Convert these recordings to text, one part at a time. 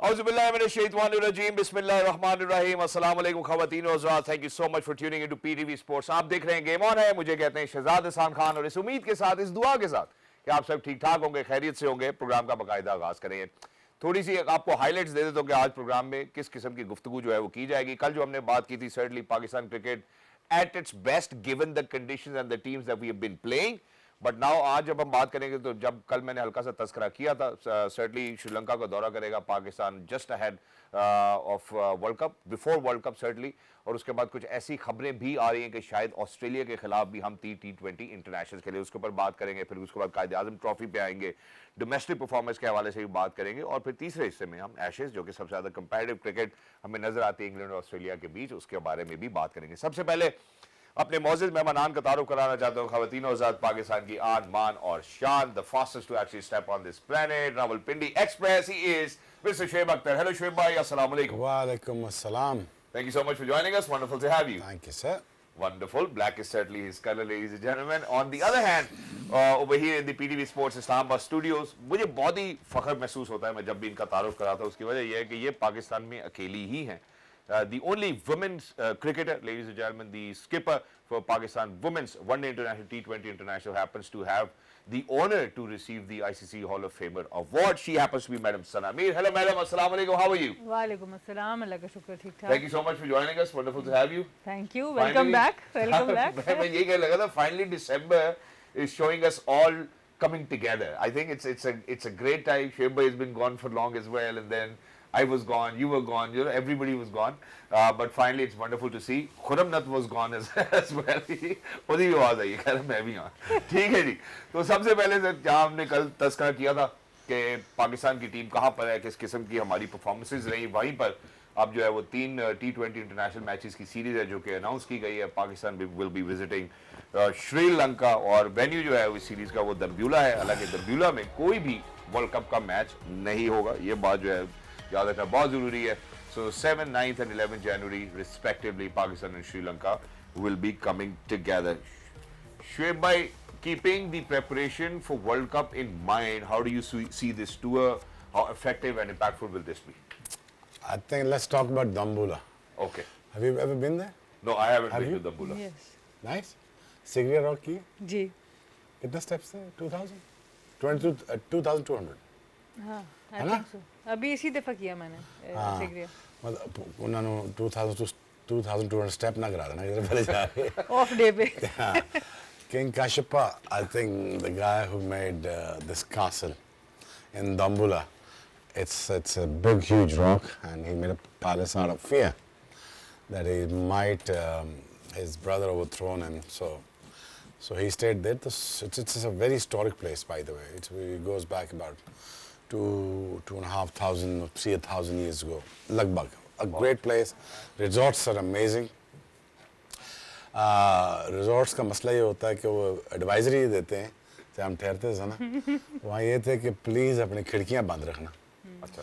औज़ुबिल्लाहिमिनश्शैतानिर्रजीम बिस्मिल्लाहिर्रहमानिर्रहीम अस्सलाम वालेकुम ख़वातीन व हज़रात। Thank you so much for tuning into PTV sports. आप देख रहे हैं गेम ऑन है। मुझे कहते हैं शहजाद हसन खान और इस उम्मीद के साथ, इस दुआ के साथ कि आप सब ठीक ठाक होंगे, खैरियत से होंगे। प्रोग्राम का बाकायदा आगाज़ करेंगे। थोड़ी सी आपको हाईलाइट्स दे देता हूँ कि आज प्रोग्राम में किस किस्म की गुफ्तगू जो है वो की जाएगी। कल जो हमने बात की थी, certainly Pakistan cricket at its best given the conditions and the teams that we have been playing. But now आज जब हम बात करेंगे, तो जब कल मैंने हल्का सा तस्करा किया था, सर्टनली श्रीलंका का दौरा करेगा Pakistan just ahead of world cup, before world cup certainly. और उसके बाद कुछ ऐसी खबरें भी आ रही हैं कि शायद ऑस्ट्रेलिया के खिलाफ भी हम T20 इंटरनेशनल के लिए उसके ऊपर बात करेंगे। फिर उसके बाद कायदे आजम ट्रॉफी पे आएंगे, डोमेस्टिक परफॉर्मेंस के हवाले से भी बात करेंगे। और फिर तीसरे हिस्से में हम एशेज, जो कि सबसे ज्यादा कंपेटिटिव क्रिकेट हमें नजर आती है इंग्लैंड और ऑस्ट्रेलिया के बीच, उसके बारे में भी बात करेंगे। सबसे पहले अपने मौजूद मेहमान का तारुफ कराना चाहता हूँ। ख़वातीन और हज़रात, पाकिस्तान की आन मान और शान, the fastest to actually step on this planet, Rawalpindi express, he is mister Shoaib Akhtar. Hello Shoaib भाई, अस्सलाम वालेकुम। वालेकुम अस्सलाम. Thank you so much for joining us. Wonderful to have you. Thank you, sir. Wonderful. Black is certainly his color, ladies and gentlemen. On the other hand, over here in the PTV Sports Islamabad studios, मुझे बहुत ही फख्र महसूस होता है मैं जब भी इनका तारुफ कराता हूँ। उसकी वजह यह है कि ये पाकिस्तान में अकेली ही हैं. The only women's cricketer, ladies and gentlemen, the skipper for Pakistan women's one-day international T20 international happens to have the honor to receive the ICC Hall of Famer award. She happens to be Madam Sana Mir. Hello, Madam. Assalamu alaikum. How are you? वालेकुम अस्सलाम, अल्लाह का शुक्र, ठीक ठाक. Thank you so much for joining us. Wonderful to have you. Thank you. Welcome back. Welcome back. मैं यही कहने लगा था, finally December is showing us all coming together. I think it's a great time. Shoaib has been gone for long as well, and then I was gone, you were gone, you know, everybody was gone. But finally it's wonderful to see. खुरमनत was gone as well. उसी की आवाज़ आई, कह रहा मैं भी यहाँ. ठीक है जी. तो सबसे पहले सर, जहाँ हमने कल तस्करा किया था कि पाकिस्तान की टीम कहाँ पर है, किस किस्म की हमारी परफॉर्मेंसेज रही, वहीं पर अब जो है वो 3 T20 इंटरनेशनल मैचेस की सीरीज है जो कि अनाउंस की गई है. Pakistan will be visiting Sri Lanka और वेन्यू जो है इस सीरीज का वो दरब्यूला है. हालांकि दरब्यूला में कोई भी वर्ल्ड कप का मैच नहीं होगा, ये बात जो है याद रखना बहुत जरूरी है. So 7, 9th and 11th January respectively, Pakistan and Sri Lanka will be coming together. Shoaib bhai, keeping the preparation for World Cup in mind, how do you see this tour? How effective and impactful will this be? I think let's talk about Dambulla. Okay. Have you ever been there? No, I haven't Have been you? to Dambulla. Yes. Nice. Sigiriya Rock की जी. कितने steps थे? 2000? 2200. हाँ, I है ना? think so. अभी इसी दफा किया मैंने सिगरिया. मतलब उन्होंने 2200 step ना करा देना इधर पहले जाके. ऑफ डे पे. King Kashapa, I think the guy who made this castle in Dambulla, it's a big, huge rock, and he made a palace out of fear that he might his brother overthrown him. So he stayed there. It's a very historic place, by the way. It goes back about 2,500 or 3,000 years ago. Lagbag, a great place. Resorts are amazing. Resorts का मसला ये होता है कि वो advisory देते हैं जब हम ठहरते थे ना, वहाँ ये थे कि प्लीज़ अपनी खिड़कियाँ बंद रखना. अच्छा.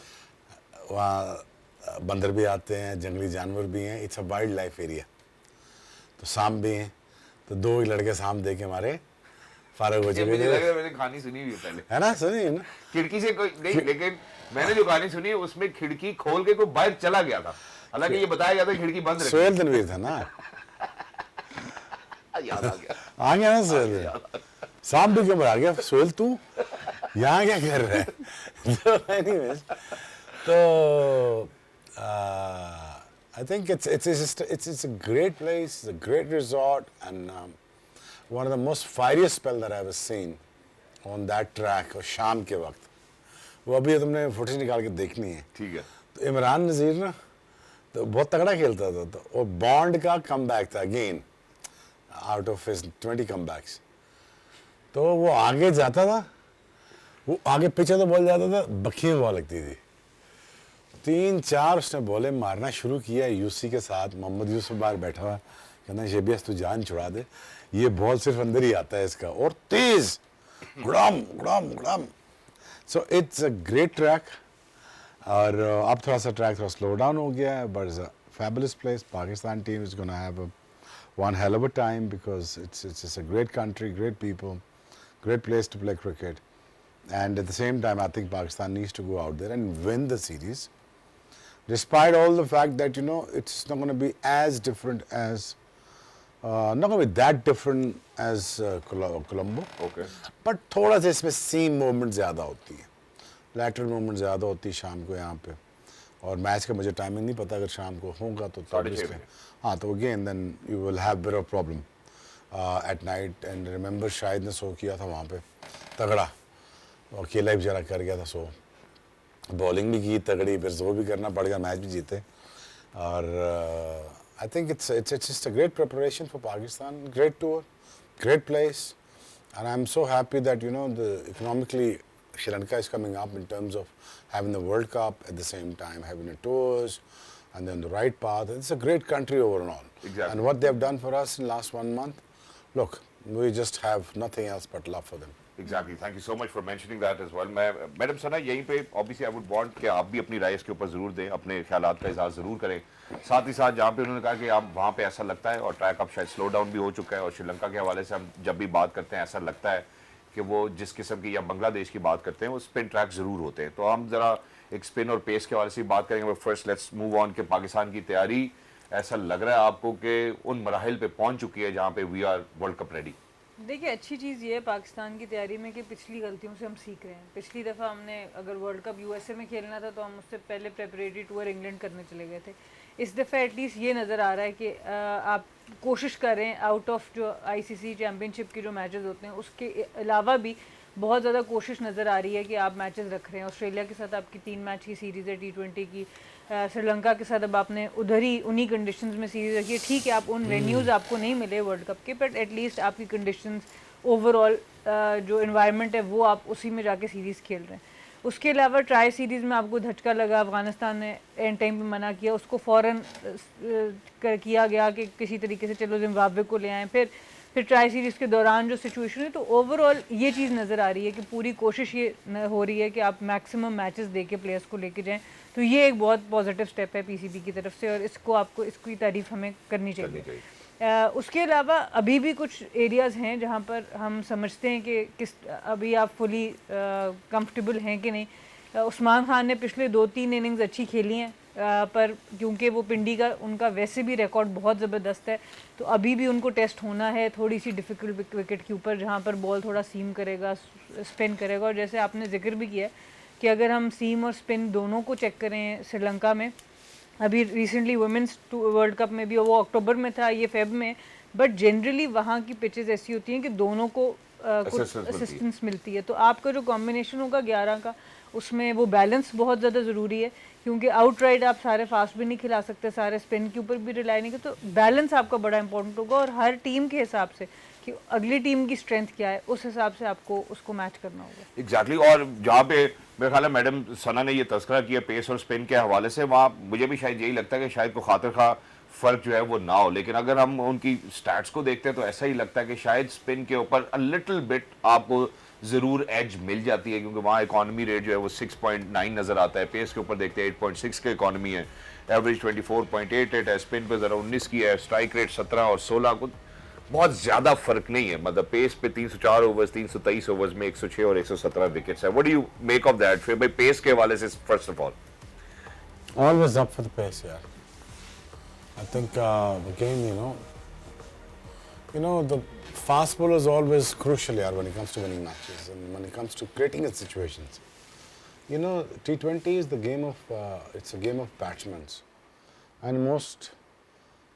वहाँ बंदर भी आते हैं, जंगली जानवर भी हैं. It's a wild life area. तो सांप भी हैं. तो 2 ही लड़के सांप देख के हमारे फारग हो मुझे चुके लग रहा है मैंने कहानी सुनी हुई है पहले. है ना, सुनिए ना. खिड़की से कोई नहीं, लेकिन मैंने जो कहानी सुनी है उसमें खिड़की खोल के कोई बाहर चला गया था. हालांकि ये बताया गया था खिड़की बंद रखी. सोहेल तनवीर था ना. याद आ गया. आ गया ना सोहेल. सांप भी क्यों आ गया सोहेल, तू यहाँ क्या कर रहा है? तो anyways, तो I think it's a great place, it's a great resort, and one of the most fieriest spell that I've ever seen on that track. और शाम के वक्त वो अभी तुमने फोटो निकाल के देखनी है. ठीक है. तो इमरान नज़ीर ना तो बहुत तगड़ा खेलता था. तो वो बॉन्ड का कम बैक था again out of his 20 comebacks. तो वो आगे जाता था, वो आगे पीछे तो बॉल जाता था, बखियों बॉल लगती थी. 3-4 उसने बॉलें मारना शुरू किया यूसी के साथ. मोहम्मद यूसुफ बाहर बैठा हुआ कहना शेबियस तू जान छुड़ा दे, ये बॉल सिर्फ अंदर ही आता है इसका, और तेज गुड़ाम गुड़ाम गुड़ाम. So it's a great track. और अब थोड़ा सा ट्रैक थोड़ा स्लो डाउन हो गया है, but it's a fabulous place. Pakistan team is gonna have one hell of a time because it's a great country, great people, great place to play cricket. And at the same time, I think Pakistan needs to go out there and win the series. despite all the fact that you know it's not going to be as different as not going to be that different as Colombo. Okay. But थोड़ा सा इसमें सीम movement ज़्यादा होती है, lateral movement ज़्यादा होती है शाम को यहाँ पे, और मैच का मुझे टाइमिंग नहीं पता, अगर शाम को होगा तो 6:30 बजे। हाँ तो again then you will have bit of problem at night. And remember शायद ने शो किया था वहाँ पे तगड़ा, और अकेला ही बेचारा कर गया था शो, बॉलिंग भी की तगड़ी, फिर शो भी करना पड़ गया, मैच भी जीते. और आई think it's just a great preparation for Pakistan, great tour, great place, and I'm so happy that you know the economically Sri Lanka is coming up in terms of having the World Cup at the same time, having the tours, and then the right path. It's a great country overall. Exactly. And what they have done for us in the last 1 month, look, we just have nothing else but love for them. Exactly. Thank you so much for mentioning that as well. मैं madam सना यहीं पे obviously I would want कि आप भी अपनी राय इसके ऊपर ज़रूर दें, अपने ख्यालात का इज़हार ज़रूर करें. साथ ही साथ जहाँ पे उन्होंने कहा कि आप वहाँ पे ऐसा लगता है, और ट्रैक अब शायद स्लो डाउन भी हो चुका है, और श्रीलंका के हवाले से हम जब भी बात करते हैं ऐसा लगता है कि वो जिस किस्म की, या बांग्लादेश की बात करते हैं, वो स्पिन ट्रैक ज़रूर होते हैं. तो हम ज़रा एक स्पिन और पेस के हवाले से बात करेंगे. फर्स्ट लेट्स मूव ऑन के पाकिस्तान की तैयारी, ऐसा लग रहा है आपको कि उन मराहिल पे पहुँच चुकी है जहाँ पे we are world cup ready? देखिए, अच्छी चीज़ ये है पाकिस्तान की तैयारी में कि पिछली गलतियों से हम सीख रहे हैं. पिछली दफ़ा हमने अगर वर्ल्ड कप यूएसए में खेलना था तो हम उससे पहले प्रेपरेटरी टूर इंग्लैंड करने चले गए थे. इस दफ़ा एटलीस्ट ये नज़र आ रहा है कि आप कोशिश करें आउट ऑफ जो आईसीसी चैम्पियनशिप के जो मैचेस होते हैं उसके अलावा भी बहुत ज़्यादा कोशिश नज़र आ रही है कि आप मैचेस रख रहे हैं. ऑस्ट्रेलिया के साथ आपकी 3 मैच की सीरीज़ है T20 की, श्रीलंका के साथ अब आपने उधर ही उन्हीं कंडीशंस में सीरीज़ रखी है. ठीक है, आप उन वेन्यूज़ आपको नहीं मिले वर्ल्ड कप के, बट एटलीस्ट आपकी कंडीशंस ओवरऑल जो इन्वायरमेंट है वो आप उसी में जाके सीरीज़ खेल रहे हैं. उसके अलावा ट्राई सीरीज़ में आपको धचका लगा, अफगानिस्तान ने एंड टाइम पे मना किया, उसको फ़ौरन किया गया कि किसी तरीके से चलो जिम्बाब्वे को ले आएँ. फिर ट्राई सीरीज़ के दौरान जो सिचुएशन है, तो ओवरऑल ये चीज़ नज़र आ रही है कि पूरी कोशिश ये हो रही है कि आप मैक्सिमम मैचेस दे के प्लेयर्स को लेके जाएं. तो ये एक बहुत पॉजिटिव स्टेप है पीसीबी की तरफ से, और इसको आपको इसकी तारीफ़ हमें करनी चाहिए. उसके अलावा अभी भी कुछ एरियाज़ हैं जहाँ पर हम समझते हैं कि किस अभी आप फुली कंफर्टेबल हैं कि नहीं. उस्मान खान ने पिछले 2-3 इनिंग्स अच्छी खेली हैं, पर क्योंकि वो पिंडी का उनका वैसे भी रिकॉर्ड बहुत ज़बरदस्त है, तो अभी भी उनको टेस्ट होना है थोड़ी सी डिफ़िकल्ट विकेट के ऊपर, जहाँ पर बॉल थोड़ा सीम करेगा, स्पिन करेगा. और जैसे आपने जिक्र भी किया कि अगर हम सीम और स्पिन दोनों को चेक करें श्रीलंका में, अभी रिसेंटली वुमेंस वर्ल्ड कप में भी वो अक्टूबर में था, ये फेब में, बट जनरली वहाँ की पिचेस ऐसी होती हैं कि दोनों को कुछ असिस्टेंस मिलती है. तो आपका जो कॉम्बिनेशन होगा 11 का, उसमें वो बैलेंस बहुत ज़्यादा ज़रूरी है, क्योंकि आउटराइट आप सारे फास्ट भी नहीं खिला सकते, सारे स्पिन के ऊपर भी रिलाई नहीं करते. तो बैलेंस आपका बड़ा इंपॉर्टेंट होगा, और हर टीम के हिसाब से कि अगली टीम की स्ट्रेंथ क्या है उस हिसाब से आपको उसको मैच करना होगा. एग्जैक्टली. और जहाँ पे मेरे ख्याल है मैडम सना ने ये तस्करा किया पेस और स्पिन के हवाले से, वहाँ मुझे भी शायद यही लगता है कि शायद को खातिर खा फ़र्क जो है वो ना हो, लेकिन अगर हम उनकी स्टैट्स को देखते हैं तो ऐसा ही लगता है कि शायद स्पिन के ऊपर अ लिटिल बिट आपको ज़रूर एज मिल जाती है, क्योंकि वहाँ इकॉनमी रेट जो है वो 6.9 नज़र आता है. पेस के ऊपर देखते हैं 8.6 के इकॉनमी है, एवरेज 24.88 है, स्पिन पे ज़रा 19 की है, स्ट्राइक रेट 17 और 16 को बहुत ज़्यादा फर्क नहीं है. मतलब पेस पे 304 ओवर्स, 323 ओवर्स में 106 और 117 विकेट्स है. What do you make of that? फिर भाई पेस के हवाले से first of all Always up for the pace, yeah. I think again, the fast bowler is always crucial, yeah, when it comes to winning matches and when it comes to creating its situations. T20 is the game of it's a game of batsmen, and most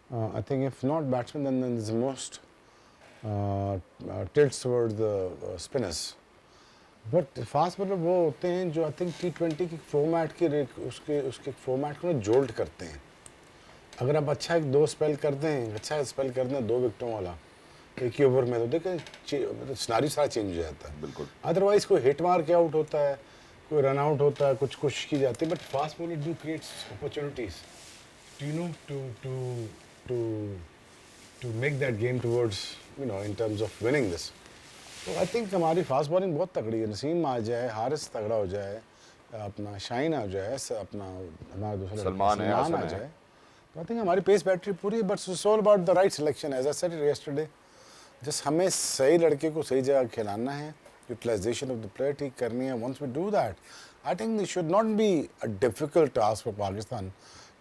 I think if not batsmen, then there's most tilts towards the spinners. But fast bowler वो होते हैं जो I think T20 की format के उसके format को ना jolt करते हैं. अगर आप अच्छा एक 2 स्पेल करते हैं, अच्छा स्पेल करते हैं 2 विकेटों वाला एक ही ओवर में, तो देखें सिनारियो सारा चेंज हो जाता है. बिल्कुल. अदरवाइज कोई हिट मार के आउट होता है, कोई रन आउट होता है, कुछ कोशिश की जाती है, but fast bowler do creates opportunities to make that game towards in terms of winning this. तो आई थिंक हमारी फास्ट बॉलिंग बहुत तगड़ी है. नसीम आ जाए, हारिस तगड़ा हो जाए, अपना शाइन आ जाए, अपना हमारा दूसरा सलमान आ जाए, तो आई थिंक हमारी पेस बैटरी पूरी है. But it's all about the right selection, as I said yesterday. Just हमें सही लड़के को सही जगह खिलाना है, यूटिलाइजेशन ऑफ द प्लेयर ठीक करनी है. Once we do that, I think it should not be a difficult task for Pakistan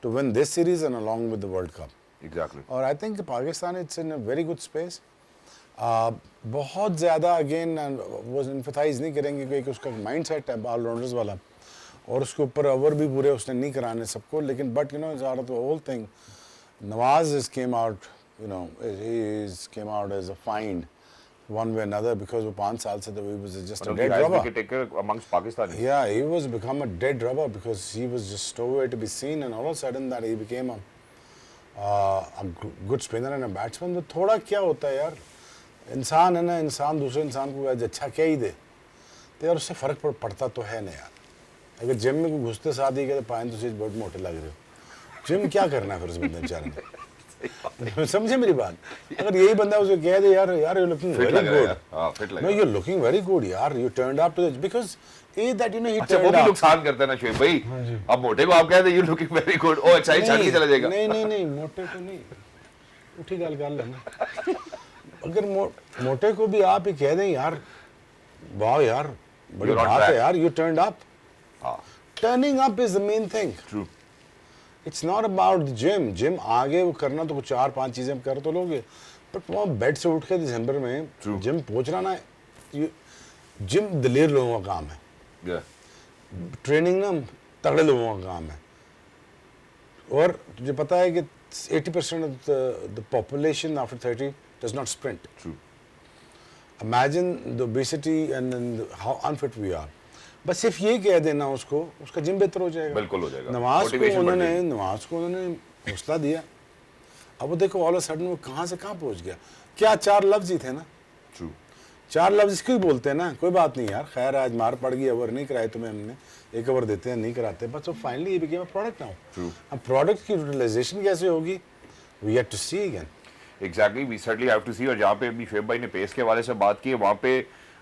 to win this series and along with the World Cup. Exactly. और I think Pakistan it's in a very good space. बहुत ज़्यादा again वो इन्फेसाइज नहीं करेंगे क्योंकि उसका mind set है allrounders वाला और उसके ऊपर ओवर भी पूरे उसने नहीं कराने सबको लेकिन but you know is out of the whole thing Nawaz is came out you know is came out as a find one way or another because वो 5 साल से तो he was just a dead rubber. Taker amongst Pakistanis. Yeah, he was become a dead rubber because he was just nowhere to be seen and all of a sudden that he became a good spinner and a batsman. तो थोड़ा क्या होता है यार इंसान है ना इंसान दूसरे इंसान को आज अच्छा क्या ही दे तो यार उससे फ़र्क पड़ता तो है ना यार अगर जिम में कोई घुसते साथ ही कहते पाए तो चीज़ बहुत मोटे लग रहे हो जिम क्या करना है फिर उस बंदे बेचारे ने समझे मेरी बात अगर यही बंदा उसे कह दे यार यार you looking very good no you looking very good यार you turned up too because a that you know he अच्छा वो भी नुकसान करता है ना शोएब भाई अब मोटे को आप कहते यू लुकिंग वेरी गुड ओ एक्सरसाइज छाड़ के चला जाएगा नहीं मोटे को नहीं उठी गल कर लेना अगर मोटे को भी आप ही कह दें यार वाह यार बड़ी बात है यार you turned up turning up is the main thing true it's not about the gym आगे वो करना तो कुछ 4-5 चीजें कर तो लोगे बट वहाँ बेड से उठ के दिसंबर में जिम पहुंचना ना जिम दलेर लोगों का काम है ट्रेनिंग ना तगड़े लोगों का काम है और तुझे पता है कि 80% of the population after 30 does not sprint. True. Imagine the obesity and how unfit we are. बस सिर्फ ये कह देना उसको उसका जिम बेहतर हो जाएगा बिल्कुल हो जाएगा नवाज को उन्होंने हौसला दिया अब वो देखो ऑल ऑफ सडन वो कहाँ से कहाँ पहुँच गया क्या 4 लफ्ज ही थे ना True. 4 लफ्ज इसको ही बोलते हैं ना कोई बात नहीं यार खैर आज मार पड़ गई ओवर नहीं कराए तुम्हें हमने एक ओवर देते हैं नहीं कराते बस वो फाइनली ये बिकेम अ प्रोडक्ट नाउ अब प्रोडक्ट की यूटिलाइजेशन कैसे होगी we have to see again exactly we certainly have to see और जहाँ पे अभी शोएब भाई ने पेस के हवाले से बात की है वहाँ पे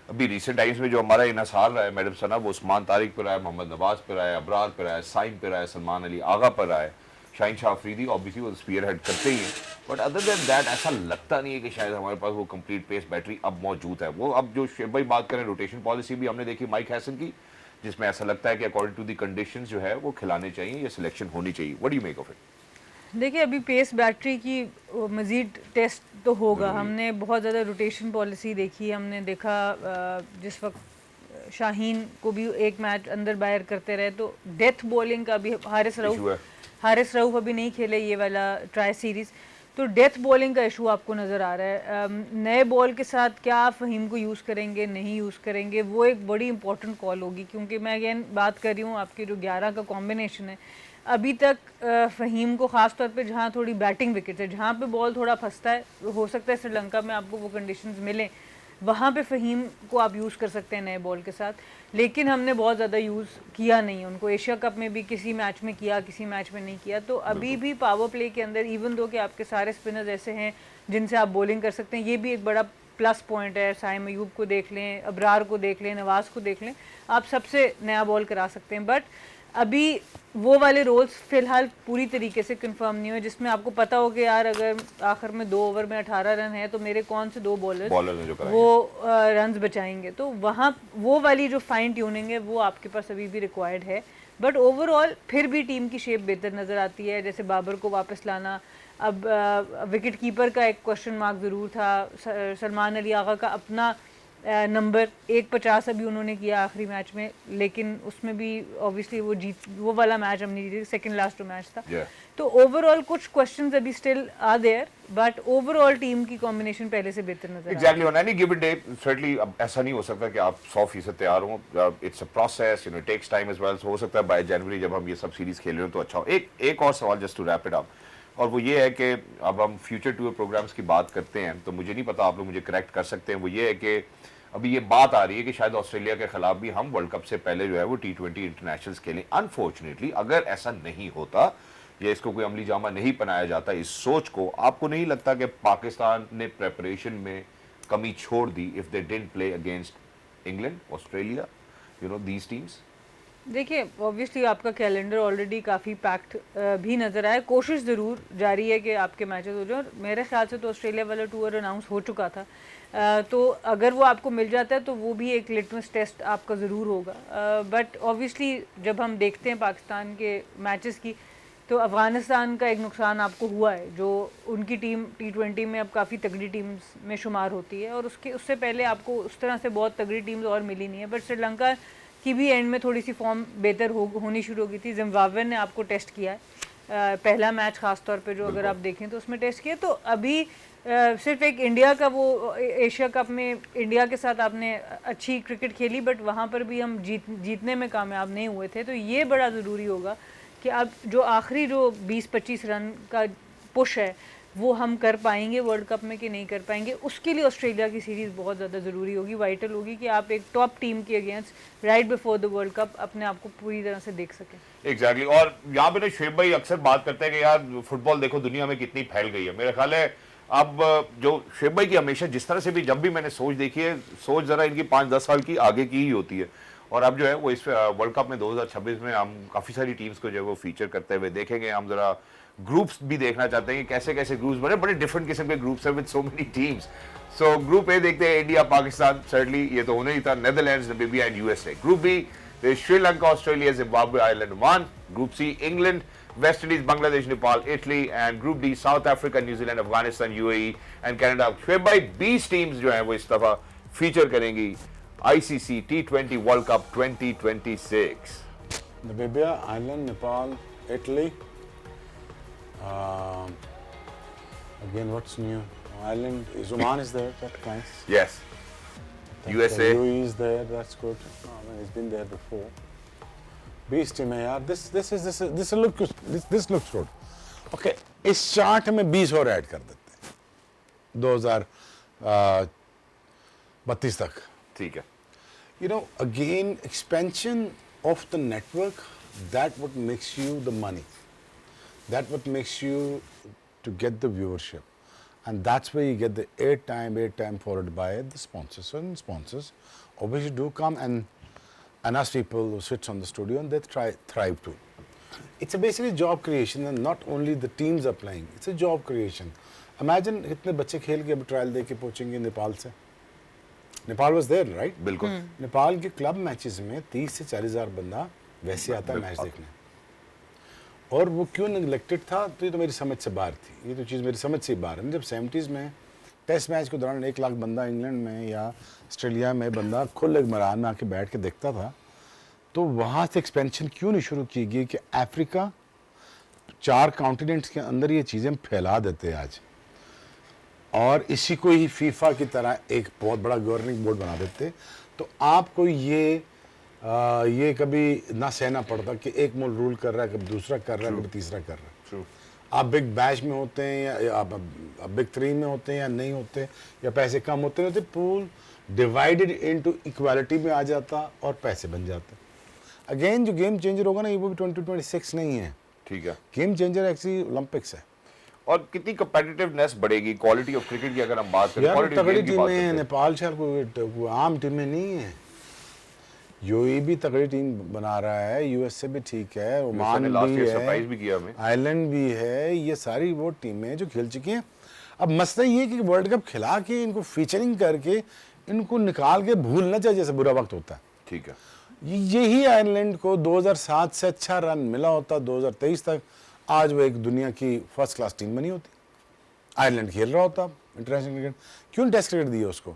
अभी रिसेंट टाइम्स में जो हमारा इनसार रहा है मैडम सना वो उस्मान तारिक पर रहा है मोहम्मद नवाज पर रहा है अबरार पर रहा है साइम पर रहा है सलमान अली आगा पर रहा है शाहीन शाह अफरीदी ऑब्वियसली वो स्पीयर हेड करते ही हैं बट अदर देन दैट ऐसा लगता नहीं है कि शायद हमारे पास वो कंप्लीट पेस बैटरी अब मौजूद है वो अब जो शोएब भाई बात करें रोटेशन पॉलिसी भी हमने देखी माइक हैसन की जिसमें ऐसा लगता है कि अकॉर्डिंग टू दी कंडीशंस जो है वो खिलाने चाहिए या सिलेक्शन होनी चाहिए what do you make of it देखिए अभी पेस बैटरी की मज़ीद टेस्ट तो होगा हमने बहुत ज़्यादा रोटेशन पॉलिसी देखी हमने देखा जिस वक्त शाहीन को भी एक मैच अंदर बाहर करते रहे तो डेथ बॉलिंग का भी हारिस रऊफ अभी नहीं खेले ये वाला ट्राई सीरीज़ तो डेथ बॉलिंग का इशू आपको नज़र आ रहा है नए बॉल के साथ क्या आप फ़हीम को यूज़ करेंगे नहीं यूज़ करेंगे वो एक बड़ी इंपॉर्टेंट कॉल होगी क्योंकि मैं अगेन बात कर रही हूँ आपकी जो 11 का कॉम्बिनेशन है अभी तक फ़हीम को ख़ास तौर पे जहाँ थोड़ी बैटिंग विकेट है जहाँ पे बॉल थोड़ा फंसता है हो सकता है श्रीलंका में आपको वो कंडीशंस मिलें वहाँ पे फ़हीम को आप यूज़ कर सकते हैं नए बॉल के साथ लेकिन हमने बहुत ज़्यादा यूज़ किया नहीं उनको एशिया कप में भी किसी मैच में किया किसी मैच में नहीं किया तो अभी भी पावर प्ले के अंदर इवन दो कि आपके सारे स्पिनर्स ऐसे हैं जिनसे आप बॉलिंग कर सकते हैं ये भी एक बड़ा प्लस पॉइंट है साइम अयूब को देख लें अबरार को देख लें नवाज़ को देख लें आप सबसे नया बॉल करा सकते हैं बट अभी वो वाले रोल्स फिलहाल पूरी तरीके से कंफर्म नहीं हुए जिसमें आपको पता हो कि यार अगर आखिर में 2 ओवर में 18 रन है तो मेरे कौन से 2 बॉलर्स वो रन्स बचाएंगे तो वहाँ वो वाली जो फाइन ट्यूनिंग है वो आपके पास अभी भी रिक्वायर्ड है बट ओवरऑल फिर भी टीम की शेप बेहतर नज़र आती है जैसे बाबर को वापस लाना अब विकेट कीपर का एक क्वेश्चन मार्क ज़रूर था सलमान अली आगा का अपना नंबर 150 अभी उन्होंने किया आखिरी मैच में लेकिन उसमें भी ऑब्वियसली वो वाला मैच हमने जीते सेकंड लास्ट मैच था तो ओवरऑल कुछ क्वेश्चंस अभी still are there but overall team की कॉम्बिनेशन पहले से बेहतर नजर exactly on any given day certainly अब ऐसा नहीं हो सकता कि आप 100% तैयार हो it's a process you know takes time as well हो सकता है बाय जनवरी जब हम ये सब सीरीज खेल रहे हो तो अच्छा हो एक और सवाल just to wrap it up और वो ये है कि अब हम फ्यूचर टूर प्रोग्राम्स की बात करते हैं तो मुझे नहीं पता आप लोग मुझे करेक्ट कर सकते हैं वो ये है कि अभी ये बात आ रही है कि शायद ऑस्ट्रेलिया के खिलाफ भी हम वर्ल्ड कप से पहले जो है वो T20 इंटरनेशनल्स खेलें अनफॉर्चुनेटली अगर ऐसा नहीं होता या इसको कोई अमली जामा नहीं पहनाया जाता इस सोच को आपको नहीं लगता कि पाकिस्तान ने प्रेपरेशन में कमी छोड़ दी if they didn't play against England Australia you know these teams देखिए ऑब्वियसली आपका कैलेंडर ऑलरेडी काफ़ी पैक्ड भी नज़र आया, कोशिश ज़रूर जारी है कि आपके मैचेस हो जाए, और मेरे ख्याल से तो ऑस्ट्रेलिया वाला टूर अनाउंस हो चुका था, तो अगर वो आपको मिल जाता है तो वो भी एक लिटमस टेस्ट आपका ज़रूर होगा। बट ऑब्वियसली जब हम देखते हैं पाकिस्तान के मैचेस की, तो अफ़गानिस्तान का एक नुकसान आपको हुआ है, जो उनकी टीम T20 में अब काफ़ी तगड़ी टीम्स में शुमार होती है, और उससे पहले आपको उस तरह से बहुत तगड़ी टीम्स और मिली नहीं है। बट श्रीलंका की भी एंड में थोड़ी सी फॉर्म बेहतर होनी शुरू हो गई थी। जिम्बाब्वे ने आपको टेस्ट किया है, पहला मैच ख़ास तौर पे जो अगर आप देखें तो उसमें टेस्ट किया। तो अभी सिर्फ एक इंडिया का वो एशिया कप में इंडिया के साथ आपने अच्छी क्रिकेट खेली, बट वहाँ पर भी हम जीतने में कामयाब नहीं हुए थे। तो ये बड़ा ज़रूरी होगा कि अब जो आखिरी जो 20-25 रन का पुश है वो हम कर पाएंगे वर्ल्ड कप में कि नहीं कर पाएंगे। उसके लिए ऑस्ट्रेलिया की सीरीज़ बहुत ज़्यादा ज़रूरी होगी, वाइटल होगी, कि आप एक टॉप टीम के against right before the world cup अपने आप को पूरी तरह से देख सकें। एग्जैक्टली और यहाँ पे ना शुएब भाई अक्सर बात करते हैं कि यार फुटबॉल देखो दुनिया में कितनी फैल गई है। मेरा ख्याल है अब जो शुएब भाई की हमेशा जिस तरह से भी जब भी मैंने सोच देखी है, सोच जरा इनकी 5-10 साल की आगे की ही होती है। और अब जो है वो इस वर्ल्ड कप में 2026 में हम काफ़ी सारी टीम्स को जो है वो फीचर करते हुए देखेंगे। हम जरा ग्रुप्स भी देखना चाहते हैं कि कैसे कैसे ग्रुप्स बने, बड़े डिफरेंट किस्म के ग्रुप्स हैं with so many teams. So group A देखते हैं, इंडिया पाकिस्तान, सर्टनली ये तो होने ही था, Netherlands, Namibia and USA. Group B Sri Lanka, Australia, Zimbabwe, Ireland, Oman. Group C England, West Indies, Bangladesh, Nepal, Italy. And group D South Africa, New Zealand, Afghanistan, UAE and Canada. Shoaib भाई 20 teams जो है वो इस दफा फीचर करेंगी ICC T20 world cup 2026। Namibia, Ireland, Nepal, Italy. Again, what's new? Ireland, Oman is there. That's nice. Yes. USA. UAE is there. That's good. I mean, he's been there before. Beast team है यार. This looks good. Okay, इस chart में 20 और add कर देते हैं 2032 तक. ठीक है. You know, again, expansion of the network, that what makes you the money. That what makes you to get the viewership. And that's where you get the airtime followed by the sponsors. So sponsors obviously do come and us people who sits on the studio and they thrive too. It's a basically job creation and not only the teams are playing, it's a job creation. Imagine कितने बच्चे खेल के अब trial दे के पहुंचेंगे नेपाल से. Nepal was there, right? बिल्कुल. नेपाल के क्लब मैचेस में 30 से 40 हज़ार बंदा वैसे आता है मैच देखने. और वो क्यों नेगलेक्टेड था, तो ये तो मेरी समझ से बाहर थी. ये तो चीज़ मेरी समझ से ही बाहर है. जब 70s में टेस्ट मैच के दौरान 1 लाख बंदा इंग्लैंड में या ऑस्ट्रेलिया में बंदा खुले मैदान में आके बैठ के देखता था, तो वहाँ से एक्सपेंशन क्यों नहीं शुरू की गई कि अफ्रीका 4 कॉन्टिनेंट्स के अंदर ये चीज़ें फैला देते हैं आज, और इसी को ही फीफा की तरह एक बहुत बड़ा गवर्निंग बोर्ड बना देते, तो आपको ये कभी ना सहना पड़ता कि एक मुल्क रूल कर रहा है, कभी दूसरा कर रहा है, कभी तीसरा कर रहा है. आप बिग बैश में होते हैं या आप बिग 3 में होते हैं या नहीं होते, या पैसे कम होते हैं, तो पूल डिवाइडेड इनटू इक्वालिटी में आ जाता और पैसे बन जाते. अगेन जो गेम चेंजर होगा ना, ये वो भी 2026 नहीं है. ठीक है. गेम चेंजर एक्चुअली ओलंपिक्स है. और कितनी कम्पिटिटिवनेस बढ़ेगी क्वालिटी ऑफ क्रिकेट की अगर हम बात करें. यार तगड़ी टीमें हैं. नेपाल शहर को आम टीमें नहीं है. यूएई भी तगड़ी टीम बना रहा है, यूएसए भी ठीक है, ओमान भी है, आयरलैंड भी है. ये सारी वो टीमें जो खेल चुकी हैं. अब मसला ये है कि वर्ल्ड कप खिला के इनको फीचरिंग करके इनको निकाल के भूलना चाहिए जैसे बुरा वक्त होता है. ठीक है. यही आयरलैंड को 2007 से अच्छा रन मिला होता 2023 तक, आज वो एक दुनिया की फर्स्ट क्लास टीम बनी होती. आयरलैंड खेल रहा होता इंटरनेशनल क्रिकेट. क्यों टेस्ट क्रिकेट दिया उसको?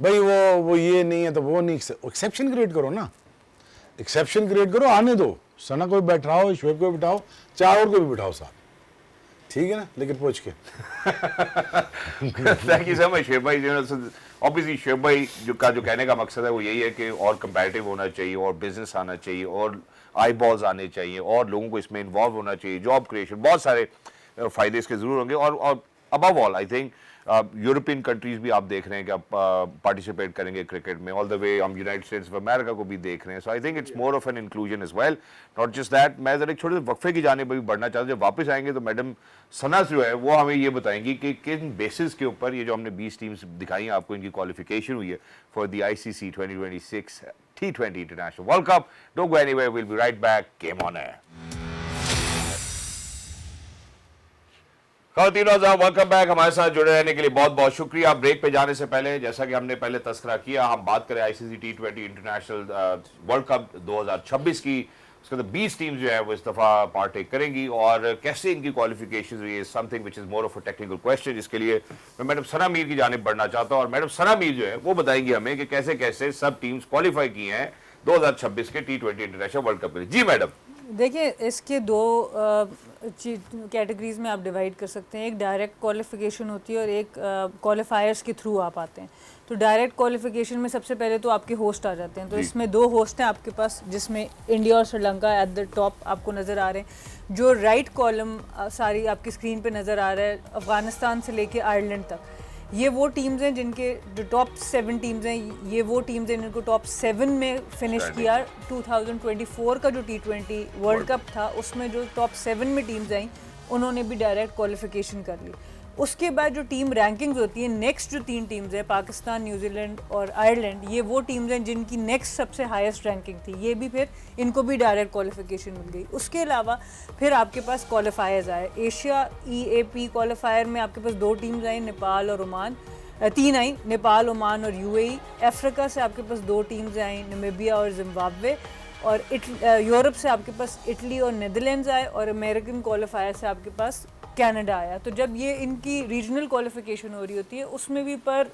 भाई वो ये नहीं है तो वो नहीं. एक्सेप्शन क्रिएट करो ना, एक्सेप्शन क्रिएट करो, आने दो. सना को भी बैठाओ, शुएब को भी बिठाओ, 4 और को भी बिठाओ साथ. ठीक है ना, लेकिन पूछ के. Thank you so much Shoaib भाई. ऑब्वियसली शुएब भाई जो कहने का मकसद है वो यही है कि और कंपैरेटिव होना चाहिए, और बिजनेस आना चाहिए, और आई बॉल्स आने चाहिए, और लोगों को इसमें इन्वॉल्व होना चाहिए, जॉब क्रिएशन, बहुत सारे फायदे इसके जरूर होंगे. और above all I think European countries भी आप देख रहे हैं कि आप पार्टिसिपेट करेंगे क्रिकेट में. ऑल द वे हम यूनाइटेड स्टेट्स ऑफ अमेरिका को भी देख रहे हैं. So I think it's more of an inclusion as well. Not just that, मैं जरा एक छोटे से वक्फे की जाने पर भी बढ़ना चाहता हूँ. जब वापस आएंगे तो मैडम सना जो है वो हमें ये बताएंगी कि किन बेसिस के ऊपर ये जो हमने 20 टीम्स दिखाई हैं आपको, इनकी क्वालिफिकेशन हुई है for the ICC 2026 T20 International World Cup. Don't go anywhere. We'll be right back. Game on air. Welcome back. हमारे साथ जुड़े रहने के लिए बहुत बहुत शुक्रिया। ब्रेक पे जाने से पहले, जैसा कि हमने पहले तस्करा किया, हम बात करें ICC T20 international world cup 2026 की। उसके अंदर 20 टीम जो है वो इस दफा पार्टेक करेंगी और कैसे इनकी क्वालिफिकेशन हुई है, something which is more of a technical question, जिसके लिए मैं मैडम सना मीर की जानिब बढ़ना चाहता हूँ। और मैडम सना मीर जो है वो बताएंगी हमें कि कैसे कैसे सब टीम्स क्वालिफाई की हैं 2026 के T20 इंटरनेशनल वर्ल्ड कप के लिए। जी मैडम। देखिए, इसके दो कैटेगरीज में आप डिवाइड कर सकते हैं। एक डायरेक्ट क्वालिफिकेशन होती है और एक क्वालिफायर्स के थ्रू आप आते हैं। तो डायरेक्ट क्वालिफिकेशन में सबसे पहले तो आपके होस्ट आ जाते हैं। तो इसमें दो होस्ट हैं आपके पास, जिसमें इंडिया और श्रीलंका एट द टॉप आपको नज़र आ रहे हैं। जो राइट कॉलम सारी आपकी स्क्रीन पे नज़र आ रहा है, अफ़गानिस्तान से लेके आयरलैंड तक, ये वो टीम्स हैं जिनके जो टॉप 7 टीम्स हैं, ये वो टीम्स हैं जिनको टॉप 7 में फिनिश किया। 2024 का जो T20 वर्ल्ड कप था उसमें जो टॉप 7 में टीम्स आई उन्होंने भी डायरेक्ट क्वालिफिकेशन कर ली। उसके बाद जो टीम रैंकिंग्स होती है, नेक्स्ट जो 3 टीम्स हैं, पाकिस्तान, न्यूजीलैंड और आयरलैंड, ये वो टीम्स हैं जिनकी नेक्स्ट सबसे हाईएस्ट रैंकिंग थी। ये भी फिर इनको भी डायरेक्ट क्वालिफिकेशन मिल गई। उसके अलावा फिर आपके पास क्वालिफायर्स आए। एशिया EAP क्वालिफायर में आपके पास 2 टीम्स आई, नेपाल और ओमान। 3 आई, नेपाल, ओमान और UAE। अफ्रीका से आपके पास 2 टीम्स आई, नामीबिया और जिम्बाब्वे। और यूरोप से आपके पास इटली और नीदरलैंड्स आए। और अमेरिकन क्वालिफायर से आपके पास कनाडा आया। तो जब ये इनकी रीजनल क्वालिफिकेशन हो रही होती है, उसमें भी पर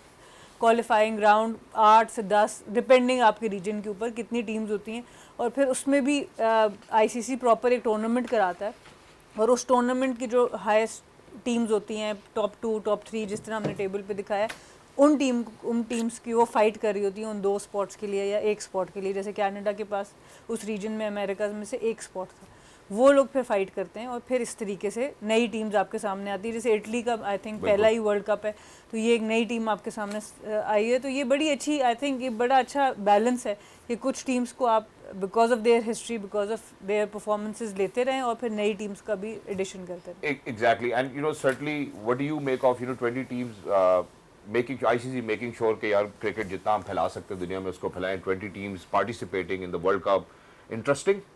क्वालिफाइंग राउंड 8 से 10 डिपेंडिंग आपके रीजन के ऊपर कितनी टीम्स होती हैं। और फिर उसमें भी ICC प्रॉपर एक टूर्नामेंट कराता है और उस टूर्नामेंट की जो हाईएस्ट टीम्स होती हैं, टॉप 2, टॉप 3, जिस तरह हमने टेबल पे दिखाया, उन टीम्स की वो फाइट कर रही होती हैं उन 2 स्पॉट्स के लिए या 1 स्पॉट के लिए। जैसे कनाडा के पास उस रीजन में अमेरिका में से 1 स्पॉट था, वो लोग फिर फाइट करते हैं और फिर इस तरीके से नई टीम्स आपके सामने आती है। जैसे इटली का आई थिंक पहला ही वर्ल्ड कप है, तो ये एक नई टीम आपके सामने आई है। तो ये बड़ी अच्छी, आई थिंक ये बड़ा अच्छा बैलेंस है कि कुछ टीम्स को आप because of their history, because of their performances लेते रहें और फिर नई टीम्स का भी एडिशन करते रहें। Exactly, and certainly what do you make of 20 teams making ICC making sure कि यार क्रिकेट जितना हम फैला सकते हैं दुनिया में उसको फैलाएं। 20 teams participating in the World Cup, interesting।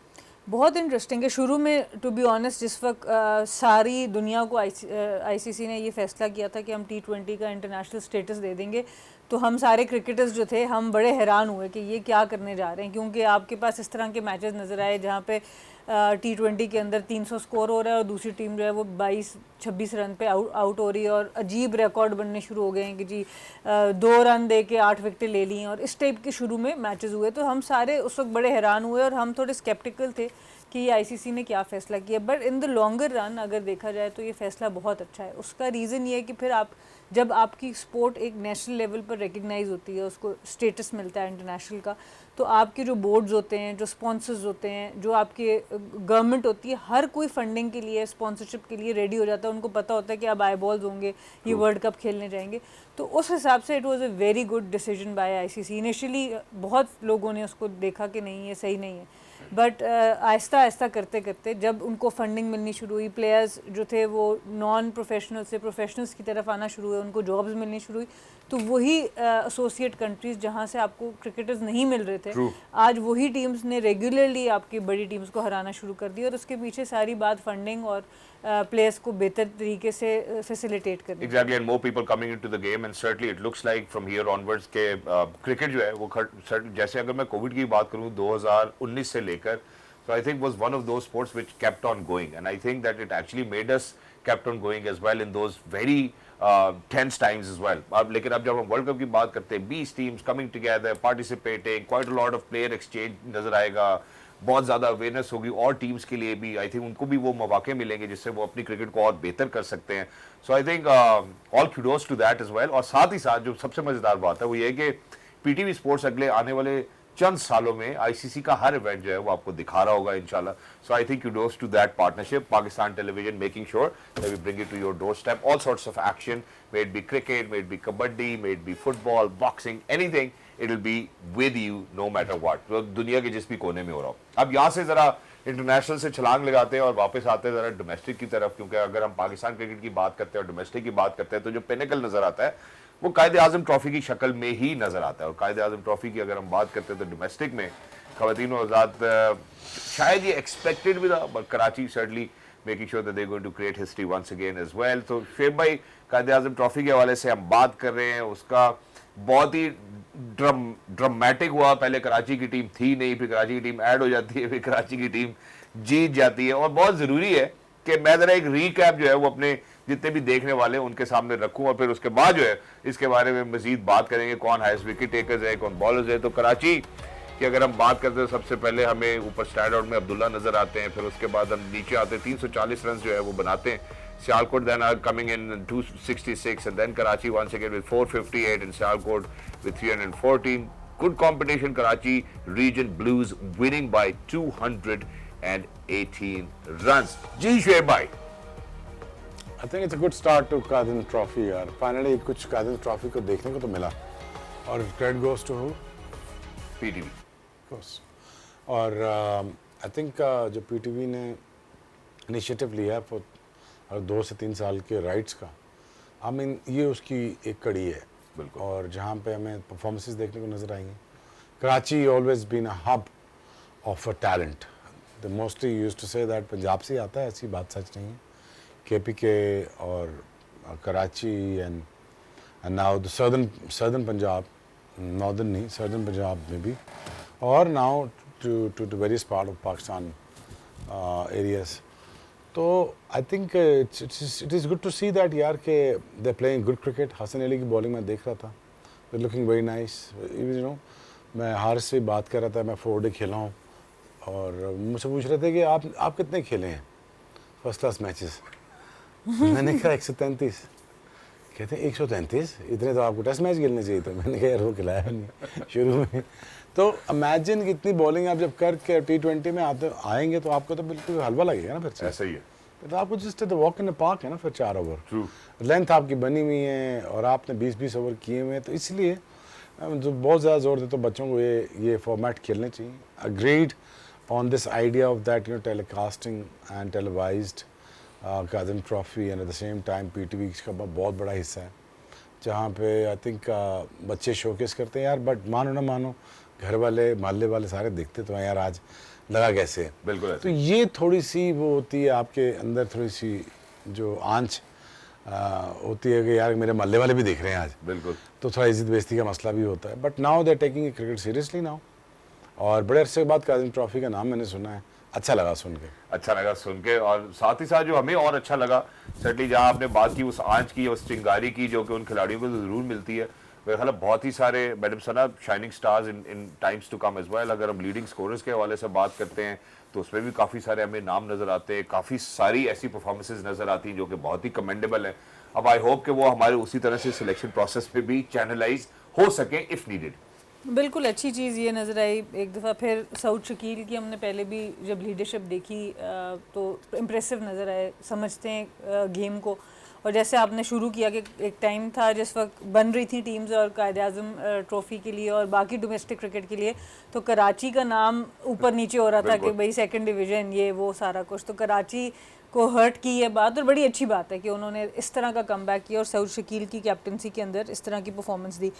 बहुत इंटरेस्टिंग है। शुरू में टू बी ऑनेस्ट जिस वक्त सारी दुनिया को ICC ने ये फैसला किया था कि हम T20 का इंटरनेशनल स्टेटस दे देंगे, तो हम सारे क्रिकेटर्स जो थे हम बड़े हैरान हुए कि ये क्या करने जा रहे हैं। क्योंकि आपके पास इस तरह के मैचेस नज़र आए जहाँ पे T20 के अंदर 300 स्कोर हो रहा है और दूसरी टीम जो है वो 22-26 रन पे आउट हो रही है और अजीब रिकॉर्ड बनने शुरू हो गए हैं कि जी 2 रन दे के 8 विकेटें ले ली हैं और इस टाइप के शुरू में मैचेस हुए। तो हम सारे उस वक्त बड़े हैरान हुए और हम थोड़े स्केप्टिकल थे कि ये ICC ने क्या फ़ैसला किया। But in the longer run अगर देखा जाए तो ये फ़ैसला बहुत अच्छा है। उसका रीज़न ये है कि फिर आप जब आपकी स्पोर्ट एक नेशनल लेवल पर रिकग्नाइज़ होती है, उसको स्टेटस मिलता है इंटरनेशनल का, तो आपके जो बोर्ड्स होते हैं, जो स्पॉन्सर्स होते हैं, जो आपके गवर्नमेंट होती है, हर कोई फंडिंग के लिए, स्पॉन्सरशिप के लिए रेडी हो जाता है। उनको पता होता है कि अब आईबॉल्स होंगे, ये वर्ल्ड कप खेलने जाएंगे। तो उस हिसाब से it was a very good decision by ICC। Initially बहुत लोगों ने उसको देखा कि नहीं ये सही नहीं है, बट आहिस्ता आहिस्ता करते करते जब उनको फंडिंग मिलनी शुरू हुई, प्लेयर्स जो थे वो नॉन प्रोफेशनल से प्रोफेशनल्स की तरफ आना शुरू हुए, उनको जॉब्स मिलनी शुरू हुई, तो वही एसोसिएट कंट्रीज़ जहाँ से आपको क्रिकेटर्स नहीं मिल रहे थे, आज वही टीम्स ने रेगुलरली आपकी बड़ी टीम्स को हराना शुरू कर दिया। और उसके पीछे सारी बात फंडिंग और प्लेयर्स को बेहतर तरीके से फैसिलिटेट करने। Exactly, and more people coming into the game, and certainly it looks like from here onwards के क्रिकेट जो है वो जैसे अगर मैं कोविड की बात करूँ 2019 से लेकर, so I think was one of those sports which kept on going, and I think that it actually made us kept on going as well in those very tense times as well. अब लेकिन अब जब हम world cup की बात करते हैं, 20 teams coming together, participating, quite a lot of player exchange नजर आएगा, बहुत ज़्यादा अवेयरनेस होगी और टीम्स के लिए भी आई थिंक उनको भी वो मौके मिलेंगे जिससे वो अपनी क्रिकेट को और बेहतर कर सकते हैं। So I think all kudos to that as well. और साथ ही साथ जो सबसे मज़ेदार बात है वो ये कि PTV स्पोर्ट्स अगले आने वाले चंद सालों में ICC का हर इवेंट जो है वो आपको दिखा रहा होगा इंशाल्लाह। So I think kudos to that partnership, Pakistan Television making sure that we bring it to your doorstep, all sorts of action, may it be cricket, may it be kabaddi, may it be football, boxing, anything, it will be with you no matter what, तो दुनिया के जिस भी कोने में हो रहा हो। अब यहाँ से ज़रा इंटरनेशनल से छलांग लगाते हैं और वापस आते हैं ज़रा डोमेस्टिक की तरफ, क्योंकि अगर हम पाकिस्तान क्रिकेट की बात करते हैं और डोमेस्टिक की बात करते हैं तो जो पिनेकल नज़र आता है वो कायद आज़म ट्रॉफी की शक्ल में ही नजर आता है। और कायद आज़म ट्रॉफी की अगर हम बात करते हैं तो डोमेस्टिक में ख़वातीन और हज़रात शायद ये एक्सपेक्टेड भी था, but Karachi certainly making sure that they going to create history once again as well. तो शेब भाई, कायद आज़म ट्रॉफी के हवाले से हम बात कर रहे हैं, उसका बहुत ही ड्रामेटिक हुआ। पहले कराची की टीम थी नहीं, फिर कराची की टीम ऐड हो जाती है, फिर कराची की टीम जीत जाती है। और बहुत ज़रूरी है कि मैं ज़रा एक रीकैप जो है वो अपने जितने भी देखने वाले हैं उनके सामने रखूं, और फिर उसके बाद जो है इसके बारे में मजीद बात करेंगे, कौन हाईएस्ट विकेट टेकर्स है, कौन बॉलर्स है। तो कराची की अगर हम बात करते हैं, सबसे पहले हमें ऊपर स्टैंड आउट में अब्दुल्ला नजर आते हैं, फिर उसके बाद हम नीचे आते हैं, 340 रन जो है वो बनाते हैं। Sialkot then are coming in 266, and then Karachi once again with 458, and Sialkot with 314. Good competition. Karachi Region Blues winning by 218 runs. Ji Shoaib bhai. I think it's a good start to Kadin Trophy यार. Finally कुछ Kadin Trophy को देखने को तो मिला, और credit goes to who? PTV. Of course. और I think जो PTV ने इनिशिएटिव लिया है और 2 से 3 साल के राइट्स का, आई मीन ये उसकी एक कड़ी है। बिल्कुल। और जहाँ पे हमें परफॉर्मेंसेस देखने को नज़र आएंगे। Karachi always been a hub of a talent. The mostly use to say that Punjab से आता है, ऐसी बात सच नहीं है। KPK और Karachi and now the southern Punjab, northern नहीं, सर्दर्न पंजाब में भी, और now to various part of Pakistan areas. तो I think it is good to see that यार के they playing good cricket. Hasan Ali की बॉलिंग मैं देख रहा था, they looking very nice. You know, मैं हारिस से बात कर रहा था, मैं 4 डे खेला हूँ, और मुझसे पूछ रहे थे कि आप कितने खेले हैं फर्स्ट क्लास मैचेस। मैंने कहा 133। कहते हैं 133, इतने तो आपको टेस्ट मैच खेलने चाहिए था। मैंने कहा यार वो खिलाया नहीं शुरू में। तो इमेजिन कितनी बॉलिंग आप जब करके T20 में आएंगे तो आपको तो बिल्कुल हलवा लगेगा ना। फिर ऐसा ही है, तो आपको just the walk in the park है ना। फिर 4 ओवर True. लेंथ आपकी बनी हुई है, और आपने 20-20 ओवर किए हुए हैं, तो इसलिए जो बहुत ज़्यादा जोर देते तो बच्चों को ये फॉर्मेट खेलने चाहिए। Agreed on this idea of that, you know, telecasting and televised कादिम trophy, and at the same time PTV का बहुत बड़ा हिस्सा है, जहाँ पे आई थिंक बच्चे शोकेस करते हैं यार। बट मानो ना मानो, घर वाले मोहल्ले वाले सारे देखते तो हैं यार आज लगा कैसे है। बिल्कुल। तो ये थोड़ी सी वो होती है आपके अंदर, थोड़ी सी जो आंच होती है कि यार मेरे मोहल्ले वाले भी देख रहे हैं आज। बिल्कुल। तो थोड़ा इज्जत बेइज्जती का मसला भी होता है। But now they taking cricket seriously now, और बड़े अरसे के बाद कादिम ट्रॉफी का नाम मैंने सुना है, अच्छा लगा सुन के। अच्छा लगा सुन के, और साथ ही साथ जो हमें और अच्छा लगा, सर्टनली जहाँ आपने बात की उस आंच की, उस चिंगारी की, जो कि उन खिलाड़ियों को ज़रूर मिलती है। मेरे ख्याल बहुत ही सारे madam Sana shining stars in times to come as well. अगर हम लीडिंग स्कोरर्स के हवाले से बात करते हैं तो उसमें भी काफ़ी सारे हमें नाम नज़र आते हैं, काफ़ी सारी ऐसी परफॉर्मेंसेज नज़र आती हैं जो कि बहुत ही कमेंडेबल है। अब आई होप कि वो हमारे उसी तरह से सिलेक्शन प्रोसेस पे भी चैनलाइज हो सके इफ़ नीडेड। बिल्कुल अच्छी चीज़ ये नज़र आई एक दफ़ा फिर सऊद शकील की। हमने पहले भी जब लीडरशिप देखी तो इम्प्रेसिव नज़र आए, समझते हैं गेम को। और जैसे आपने शुरू किया कि एक टाइम था जिस वक्त बन रही थी टीम्स और कायद आज़म ट्रॉफ़ी के लिए और बाकी डोमेस्टिक क्रिकेट के लिए, तो कराची का नाम ऊपर नीचे हो रहा था कि भाई 2nd डिवीज़न ये वो सारा कुछ। तो कराची को हर्ट की ये बात, और बड़ी अच्छी बात है कि उन्होंने इस तरह का कमबैक किया और सऊद शकील की कैप्टनसी के अंदर इस तरह की परफॉर्मेंस दी।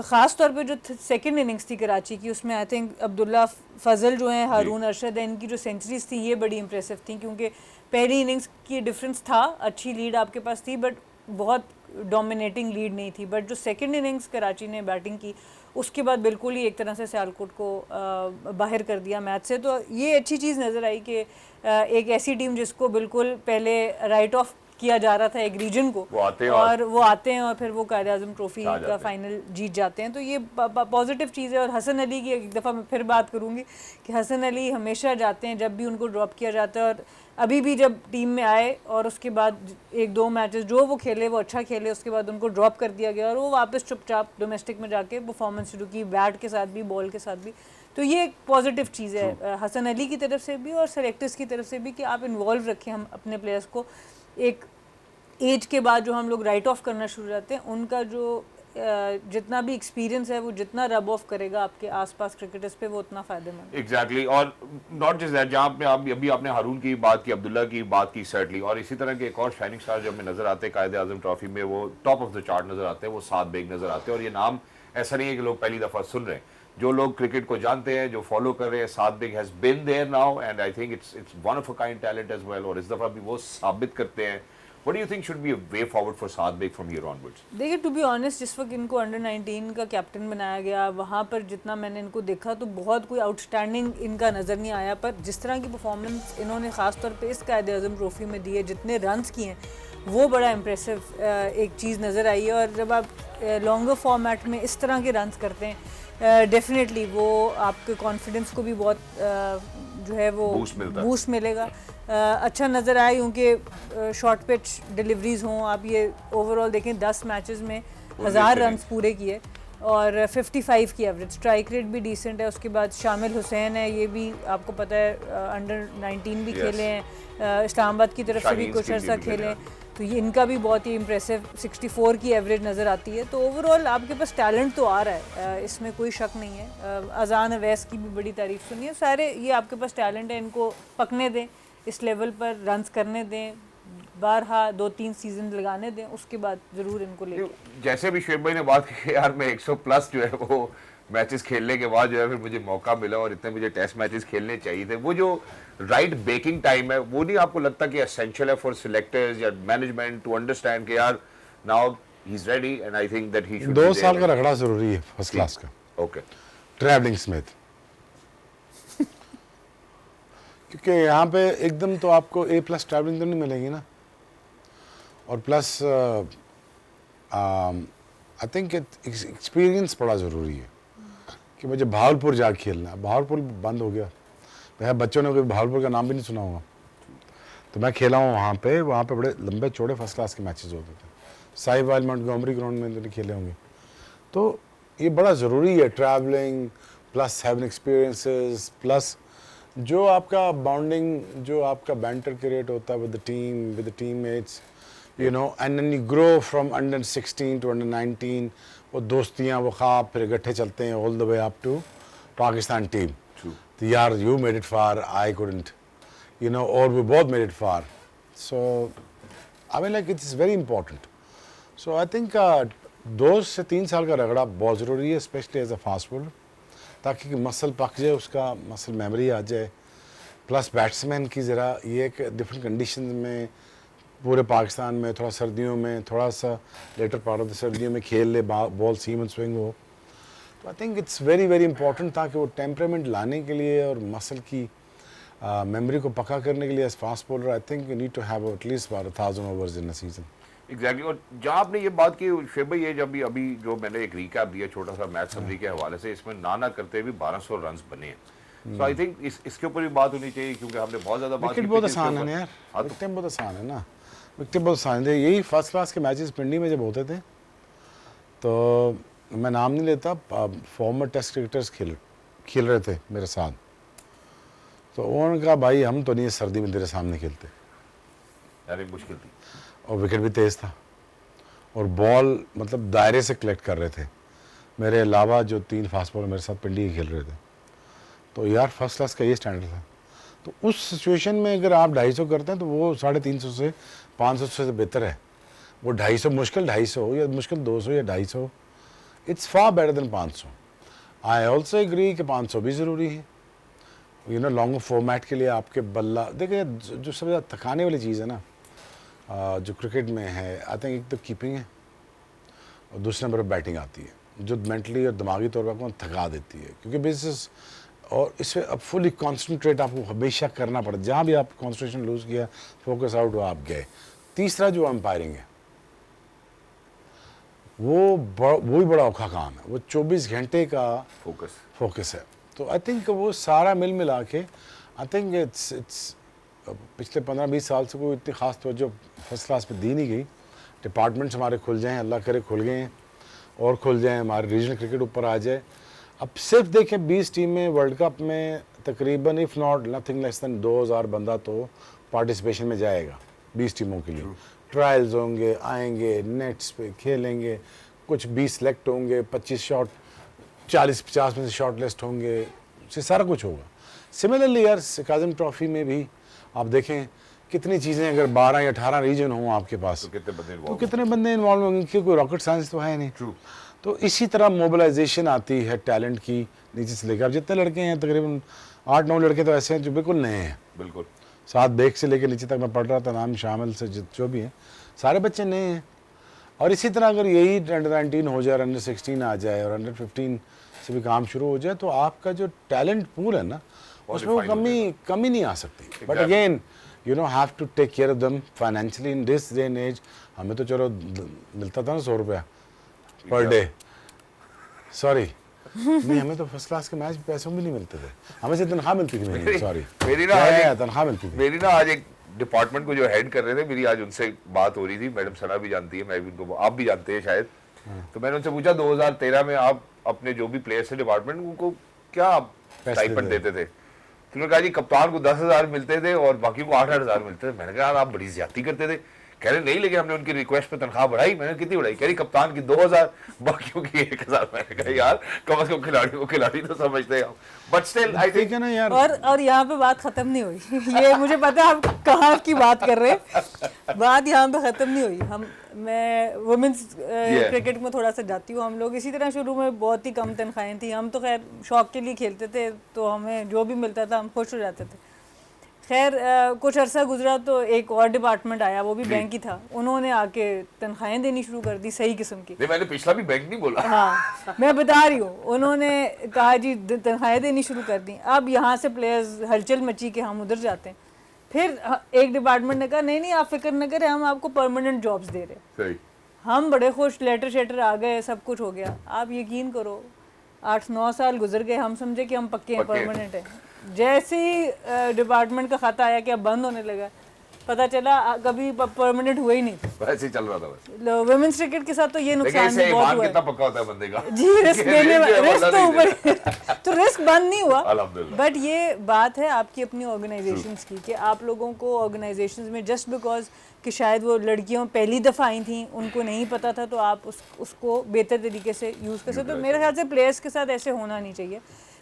ख़ास तौर पे जो 2nd इनिंग्स थी कराची की, उसमें आई थिंक अब्दुल्ला फजल जो हैं, हारून अरशद हैं, इनकी जो सेंचुरीज थी ये बड़ी इंप्रेसिव थी। क्योंकि पहली इनिंग्स की डिफरेंस था, अच्छी लीड आपके पास थी, बट बहुत डोमिनेटिंग लीड नहीं थी। बट जो 2nd इनिंग्स कराची ने बैटिंग की, उसके बाद बिल्कुल ही एक तरह से सियालकोट को बाहर कर दिया मैच से। तो ये अच्छी चीज़ नज़र आई कि एक ऐसी टीम जिसको बिल्कुल पहले राइट ऑफ किया जा रहा था एक रीजन को, वो आते हैं और फिर वो कायद आज़म ट्रॉफी का फाइनल जीत जाते हैं। तो ये पॉजिटिव चीज़ है। और हसन अली की एक दफ़ा मैं फिर बात करूँगी कि हसन अली हमेशा जाते हैं जब भी उनको ड्रॉप किया जाता है, और अभी भी जब टीम में आए और उसके बाद 1-2 मैचेस जो वो खेले वो अच्छा खेले, उसके बाद उनको ड्रॉप कर दिया गया और वो वापस चुपचाप डोमेस्टिक में जाके परफॉर्मेंस शुरू की, बैट के साथ भी बॉल के साथ भी। तो ये एक पॉजिटिव चीज़ है हसन अली की तरफ से भी और सेलेक्टर्स की तरफ से भी कि आप इन्वॉल्व रखें हम अपने प्लेयर्स को। एक एज के बाद जो हम लोग राइट ऑफ करना शुरू करते हैं, उनका जो जितना भी एक्सपीरियंस है वो जितना रब ऑफ करेगा आपके आसपास क्रिकेटर्स पे वो उतना फायदेमंद। एग्जैक्टली और नॉट जस्ट दैट, जहाँ पे आप अभी आपने हारून की बात की, अब्दुल्ला की बात की सर्टली, और इसी तरह के एक और शाइनिंग स्टार जो हमें नजर आते हैं कायदे आजम ट्रॉफी में, वो टॉप ऑफ द चार्ट नजर आते हैं, वो साद बेग नजर आते हैं। और ये नाम ऐसा नहीं है कि लोग पहली दफा सुन रहे हैं, जो लोग क्रिकेट को जानते हैं, जो फॉलो कर रहे हैं, Saad Baig has been there now and I think it's one of a kind talent as well, और इस दफा भी वो साबित करते हैं। What do you think should be a way forward for Saad Beg from here onwards? देखिए टू बी ऑनेस्ट, जिस वक्त इनको अंडर 19 का कैप्टन बनाया गया, वहाँ पर जितना मैंने इनको देखा तो बहुत कोई आउटस्टैंडिंग इनका नज़र नहीं आया, पर जिस तरह की परफॉर्मेंस इन्होंने ख़ास तौर पे इस कायदे आज़म ट्रॉफी में दी है, जितने रन्स किए हैं, वो बड़ा इम्प्रेसिव एक चीज़ नज़र आई है। और जब आप लॉन्गर फॉर्मेट में इस तरह के रन्स करते हैं, डेफिनेटली वो आपके कॉन्फिडेंस को भी बहुत जो है वो बूस्ट मिलेगा। अच्छा नज़र आया क्योंकि शॉर्ट पिच डिलीवरीज हों, आप ये ओवरऑल देखें 10 मैचेस में 1000 रन्स पूरे किए और 55 की एवरेज, स्ट्राइक रेट भी डिसेंट है। उसके बाद शामिल हुसैन है, ये भी आपको पता है अंडर 19 भी खेले हैं, इस्लामाबाद की तरफ से भी कुछ अर्सा खेले, तो ये इनका भी बहुत ही इम्प्रेसिव 64 की एवरेज नज़र आती है। तो ओवरऑल आपके पास टैलेंट तो आ रहा है, इसमें कोई शक नहीं है। अजान अवैस की भी बड़ी तारीफ सुनी है, सारे ये आपके पास टैलेंट है, इनको पकने दें, इस लेवल पर रन्स करने दें, बारहा 2-3 सीजन लगाने दें, उसके बाद ज़रूर इनको ले। जैसे भी शुएब भाई ने बात की यार, मैं 100 प्लस जो है वो मैचेस खेलने के बाद जो है फिर मुझे मौका मिला और इतने मुझे टेस्ट मैचेस खेलने चाहिए थे, वो जो राइट बेकिंग टाइम है वो नहीं आपको लगता कि एसेंशियल है फॉर सिलेक्टर्स या मैनेजमेंट टू अंडरस्टैंड कि यार now he is ready and I think that he should 2 साल का रगड़ा जरूरी है फर्स्ट क्लास का। ओके, ट्रैवलिंग स्मिथ क्योंकि यहाँ पे एकदम तो आपको A+ ट्रैवलिंग तो नहीं मिलेगी ना, और प्लस आई थिंक एक्सपीरियंस बड़ा ज़रूरी है कि मुझे भावलपुर जा खेलना है। भावलपुर बंद हो गया, भैया बच्चों ने कोई भावलपुर का नाम भी नहीं सुना होगा, तो मैं खेला हूँ वहाँ पे बड़े लंबे चौड़े फर्स्ट क्लास के मैचेस होते थे। साहिवाल मोंटगोमरी ग्राउंड में तो खेले होंगे, तो ये बड़ा ज़रूरी है travelling plus having experiences plus जो आपका बॉन्डिंग, जो आपका बैंटर क्रिएट होता है with the teammates, you know, and then you grow from under 16 to under 19, वो दोस्तियाँ, वो ख्वाब फिर इकट्ठे चलते हैं all the way up to Pakistan team. तो यार you made it far, I couldn't, you know, और we both made it far, so I mean like it's very important. So I think 2 से 3 साल का रगड़ा बहुत ज़रूरी है, specially as a fast bowler, ताकि मसल पक जाए, उसका मसल मेमोरी आ जाए। प्लस बैट्समैन की ज़रा ये एक डिफरेंट कंडीशन में पूरे पाकिस्तान में, थोड़ा सर्दियों में, थोड़ा सा लेटर पार्ट ऑफ द सर्दियों में खेल ले, बॉल सीम एंड स्विंग हो, तो I think it's very very important, ताकि वो टेम्परामेंट लाने के लिए और मसल की मेमोरी को पक्का करने के लिए as fast bowler I think you need to have at least 1000 overs in a season. Exactly. और जहाँ आपने ये बात की शुएब भाई, ये जब भी अभी जो मैंने एक रिकैप दिया छोटा सा मैच समरी के हवाले से, इसमें ना करते भी 1200 रन बने हैं। सो आई थिंक इसके ऊपर भी बात होनी चाहिए, क्योंकि हमने बहुत ज़्यादा बात की। विकेट बहुत आसान है ना यार, विकेट बहुत आसान है ना, विकेट बहुत आसान है। यही फर्स्ट क्लास के मैचेस पिंडी में जब होते थे, तो मैं नाम नहीं लेता, फॉर्मर टेस्ट क्रिकेटर्स खेल रहे थे मेरे साथ, तो उन्होंने कहा भाई हम तो नहीं सर्दी में तेरे सामने खेलते, यार मुश्किल थी, और विकेट भी तेज़ था, और बॉल मतलब दायरे से कलेक्ट कर रहे थे। मेरे अलावा जो 3 फास्ट बॉलर मेरे साथ पिंडी खेल रहे थे, तो यार फर्स्ट क्लास का ये स्टैंडर्ड था। तो उस सिचुएशन में अगर आप 250 करते हैं तो वो 350 से 500 से बेहतर है। वो 250 मुश्किल 250 हो या मुश्किल 200 या 250, it's far better than 500। I also agree कि 500 भी ज़रूरी है, यू नो, लॉन्ग फॉर्मेट के लिए आपके बल्ला। देखिए जो सबसे ज़्यादा थकाने वाली चीज़ है ना जो क्रिकेट में है, आई थिंक एक तो कीपिंग है और दूसरे नंबर पर बैटिंग आती है, जो मेंटली और दिमागी तौर पर आपको थका देती है, क्योंकि बिजनेस और इसमें अब फुली कॉन्सनट्रेट आपको हमेशा करना पड़ता है। जहाँ भी आप कॉन्सनट्रेशन लूज़ किया, फोकस आउट हुआ, आप गए। तीसरा जो एम्पायरिंग है वो भी बड़ा औखा काम है, वो 24 घंटे का फोकस है। तो आई थिंक वो सारा मिल मिला के आई थिंक इट्स पिछले 15-20 साल से कोई इतनी ख़ास तवज्जो फर्स्ट क्लास पे दी नहीं गई। डिपार्टमेंट्स हमारे खुल जाएं, अल्लाह करे खुल गए हैं और खुल जाएं, हमारे रीजनल क्रिकेट ऊपर आ जाए। अब सिर्फ देखें 20 टीमें वर्ल्ड कप में तकरीबन if not nothing less than 2000 बंदा तो पार्टिसिपेशन में जाएगा 20 टीमों के लिए। ट्रायल्स होंगे, आएंगे, नेट्स पे खेलेंगे, कुछ 20 सेलेक्ट होंगे, 25 शॉट, 40-50 में से शॉर्ट लिस्ट होंगे, इससे सारा कुछ होगा। सिमिलरली यार काज़िम ट्रॉफी में भी आप देखें कितनी चीज़ें, अगर 12 या 18 रीजन हों आपके पास तो कितने बंदे इन्वॉल्व होंगे, क्योंकि कोई रॉकेट साइंस तो है नहीं। तो इसी तरह मोबिलाइजेशन आती है टैलेंट की नीचे से लेकर। अब जितने लड़के हैं तकरीबन 8-9 लड़के तो ऐसे हैं जो बिल्कुल नए हैं, बिल्कुल 7 बेग से लेकर नीचे तक मैं पढ़ रहा था, नाम शामिल से जो भी हैं सारे बच्चे नए हैं। और इसी तरह अगर यही अंडर-19 हो जाए, अंडर-16 आ जाए और अंडर-15 से भी काम शुरू हो जाए, तो आपका जो टैलेंट पूल है ना उसमें वो कमी नहीं आ सकती। But again you know have to take care of them financially in this day and age. हमें तो चलो मिलता था ना 100 रुपया पर डे, सॉरी नहीं, हमें तो फर्स्ट क्लास के मैच पैसों भी नहीं मिलते थे, हमें से तनख्वाह मिलती थी। मेरी सॉरी मेरी ना तनख्वाह मिलती थी। मेरी ना आज एक डिपार्टमेंट को जो हेड कर रहे थे, मेरी आज उनसे बात हो रही थी, मैडम सना भी जानती है, मैं भी उनको, आप भी जानते हैं शायद। तो मैंने उनसे पूछा 2013 में आप अपने जो भी प्लेयर्स थे डिपार्टमेंट, उनको क्या स्टाइपेंड देते थे? तो उन्होंने कहा जी कप्तान को 10,000 मिलते थे और बाकी को 8,000 मिलते थे। मैंने कहा यार आप बड़ी ज्यादती करते थे। कह रहे नहीं, लेकिन हमने उनकी रिक्वेस्ट पे तनख्वाह बढ़ाई। मैंने कितनी बढ़ाई? कह रही कप्तान की 2,000, बाकियों की 1,000। मैंने कहा यार कम से कम खिलाड़ी तो समझते हैं। बट स्टिल आई थिंक ना यार, और यहाँ पे बात खत्म नहीं हुई। ये मुझे पता है आप कहाँ की बात कर रहे हैं, बात यहाँ पे खत्म नहीं हुई। मैं वुमेन्स क्रिकेट में थोड़ा सा जाती हूँ। हम लोग इसी तरह शुरू में बहुत ही कम तनख्वाहें थी, हम तो खैर शौक के लिए खेलते थे, तो हमें जो भी मिलता था हम खुश हो जाते थे। खैर कुछ अरसा गुजरा तो एक और डिपार्टमेंट आया, वो भी बैंक ही था। उन्होंने आके तनख्वाहें देनी शुरू कर दी सही किस्म की। नहीं, मैंने पिछला भी बैंक नहीं बोला। हाँ मैं बता रही हूँ, उन्होंने कहा जी तनख्वाहें देनी शुरू कर दी। अब यहाँ से प्लेयर्स हलचल मची के हम उधर जाते हैं। फिर एक डिपार्टमेंट ने कहा नहीं आप फिक्र न करें, हम आपको परमानेंट जॉब्स दे रहे हैं। हम बड़े खुश, लेटर शेटर आ गए, सब कुछ हो गया। आप यकीन करो 8-9 साल गुजर गए, हम समझे कि हम पक्के हैं, परमानेंट है। जैसे ही डिपार्टमेंट का खाता आया कि अब बंद होने लगा, पता चला कभी परमानेंट हुआ ही नहीं। वैसे ही चल रहा था बस। वुमेन्स क्रिकेट के साथ तो ये नुकसान भी बहुत हुआ है। कितना पक्का होता है बंदे का जी, रिस्क देने रिस्क तो ऊपर तो रिस्क बंद नहीं हुआ। अल्हम्दुलिल्लाह। बट ये बात है आपकी अपनी ऑर्गेनाइजेशंस की, कि आप लोगों को ऑर्गेनाइजेशंस में जस्ट बिकॉज कि शायद वो लड़कियों पहली दफ़ा आई थी, उनको नहीं पता था, तो आप उसको बेहतर तरीके से यूज़ कर सकते। तो मेरे ख्याल से प्लेयर्स के साथ ऐसे होना नहीं चाहिए।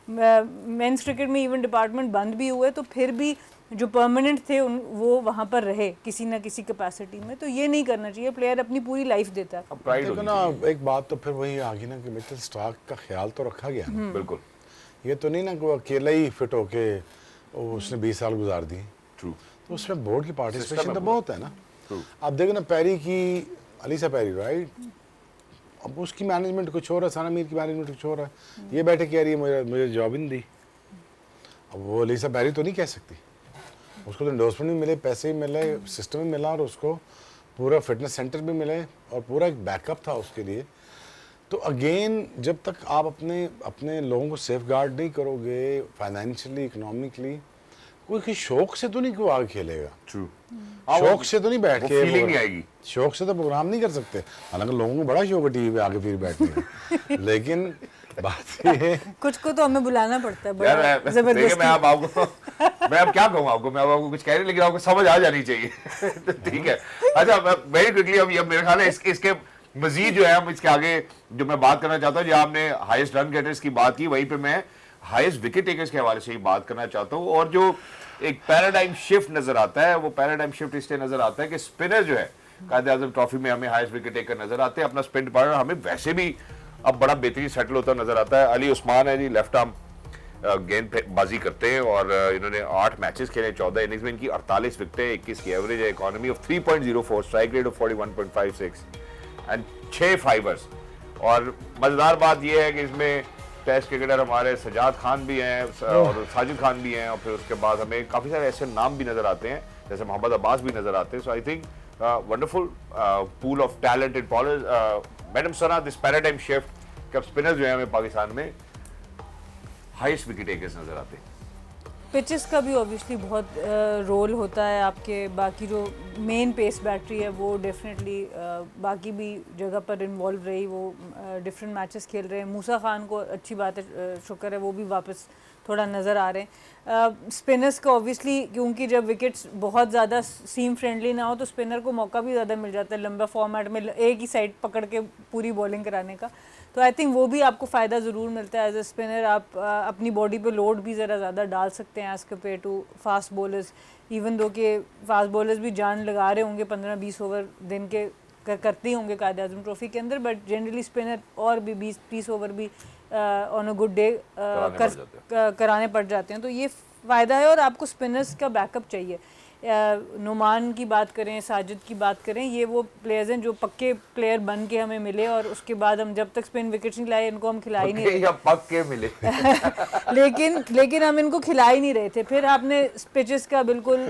मेंस क्रिकेट में इवन डिपार्टमेंट बंद भी हुए तो फिर भी जो परमानेंट थे वो वहाँ पर रहे किसी ना किसी कैपेसिटी में। तो ये नहीं करना चाहिए, प्लेयर अपनी पूरी लाइफ देता है। देखो ना, एक बात तो फिर वही आ गई ना कि मिचेल स्टार्क का ख्याल तो रखा गया ना। बिल्कुल, ये तो नहीं ना कि वो अकेला ही फिट होके उसने 20 साल गुजार दिए। ट्रू। तो उसमें बोर्ड की पार्टिसिपेशन तो बहुत है ना। आप देखो ना, पैरी की अलीसा पैरी, राइट, अब उसकी मैनेजमेंट कुछ और है, साना मीर की मैनेजमेंट कुछ और है। ये बैठे कह रही है मुझे जॉब ही नहीं दी। अब वो अलीसा पैरी तो नहीं कह सकती, उसको तो एंडोर्समेंट भी मिले, पैसे भी मिले, सिस्टम भी मिला, और उसको पूरा फिटनेस सेंटर भी मिले और पूरा एक बैकअप था उसके लिए। तो अगेन जब तक आप अपने लोगों को सेफ गार्ड नहीं करोगे फाइनेंशियली, इकोनॉमिकली, कोई शौक से तो नहीं कोई आगे खेलेगा। ट्रू। शौक से तो नहीं बैठ के फीलिंग नहीं आएगी। शौक से तो प्रोग्राम नहीं कर सकते। हालांकि लोगों को बड़ा शौक है टीवी पे आगे फिर बैठने का, लेकिन बात ये है कुछ को तो हमें बुलाना पड़ता है यार। बड़ा जबरदस्ती। मैं अब क्या कहूँ आपको, मैं आपको कुछ कह रही, लेकिन आपको समझ आ जानी चाहिए। ठीक है। अच्छा, वेरी क्विकली अब मेरे ख्याल है इसके मजीद जो है हम इसके आगे जो मैं बात करना चाहता हूँ, जो आपने हाईएस्ट रन गेटर्स की बात की, वहीं पे मैं हाईएस्ट विकेट टेकर्स के हवाले से ही बात करना चाहता हूँ। और जो एक पैराडाइम शिफ्ट नजर आता है, वो पैराडाइम शिफ्ट इसलिए नजर आता है कि स्पिनर जो है कायद-ए-आज़म ट्रॉफी में हमें हाईएस्ट विकेट टेकर नजर आते हैं। अपना स्पिन डिपार्टमेंट हमें वैसे भी अब बड़ा बेहतरीन सेटल होता नजर आता है। अली उस्मान है जी, लेफ्ट आर्म गेंदबाजी करते हैं और इन्होंने 8 मैचेस खेले, 14 इनिंग्स में इनकी 48 विकेटें, 21 की एवरेज है, economy of 3.04, strike rate of 41.56 and 6 फाइवर्स। और मजेदार बात यह है कि इसमें टेस्ट क्रिकेटर हमारे सजाद खान भी हैं और साजिद खान भी हैं, और फिर उसके बाद हमें काफ़ी सारे ऐसे नाम भी नज़र आते हैं जैसे मोहम्मद अब्बास भी नज़र आते हैं। So I think wonderful pool of talented bowlers. Madam Sana, this paradigm shift, कब स्पिनर्स जो है हमें पाकिस्तान में हाईएस्ट विकेट टेकर्स नज़र आते हैं। पिचेस का भी ऑब्वियसली बहुत रोल होता है आपके, बाकी जो मेन पेस बैटरी है वो डेफिनेटली बाकी भी जगह पर इन्वॉल्व रही, वो डिफरेंट मैचेस खेल रहे हैं। मूसा खान को अच्छी बात है, शुक्र है वो भी वापस थोड़ा नज़र आ रहे हैं। स्पिनर्स का ऑब्वियसली क्योंकि जब विकेट्स बहुत ज़्यादा सीम फ्रेंडली ना हो तो स्पिनर को मौका भी ज़्यादा मिल जाता है लंबा फॉर्मेट में एक ही साइड पकड़ के पूरी बॉलिंग कराने का, तो आई थिंक वो भी आपको फ़ायदा ज़रूर मिलता है एज अ स्पिनर। आप अपनी बॉडी पे लोड भी ज़रा ज़्यादा डाल सकते हैं as compared to fast bowlers, even though कि फास्ट बॉलर्स भी जान लगा रहे होंगे 15-20 ओवर दिन के करते ही होंगे कायद आज़म ट्रॉफी के अंदर, बट जनरली स्पिनर और भी 20-30 ओवर भी ऑन अ गुड डे कराने पड़ जाते हैं, तो ये फ़ायदा है। और आपको स्पिनर्स का बैकअप चाहिए। नुमान की बात करें, साजिद की बात करें, ये वो प्लेयर्स हैं जो पक्के प्लेयर बन के हमें मिले और उसके बाद हम जब तक स्पिन विकेट्स नहीं लाए इनको हम खिला ही नहीं रहे पक्के मिले लेकिन हम इनको खिला ही नहीं रहे थे। फिर आपने पिचेस का बिल्कुल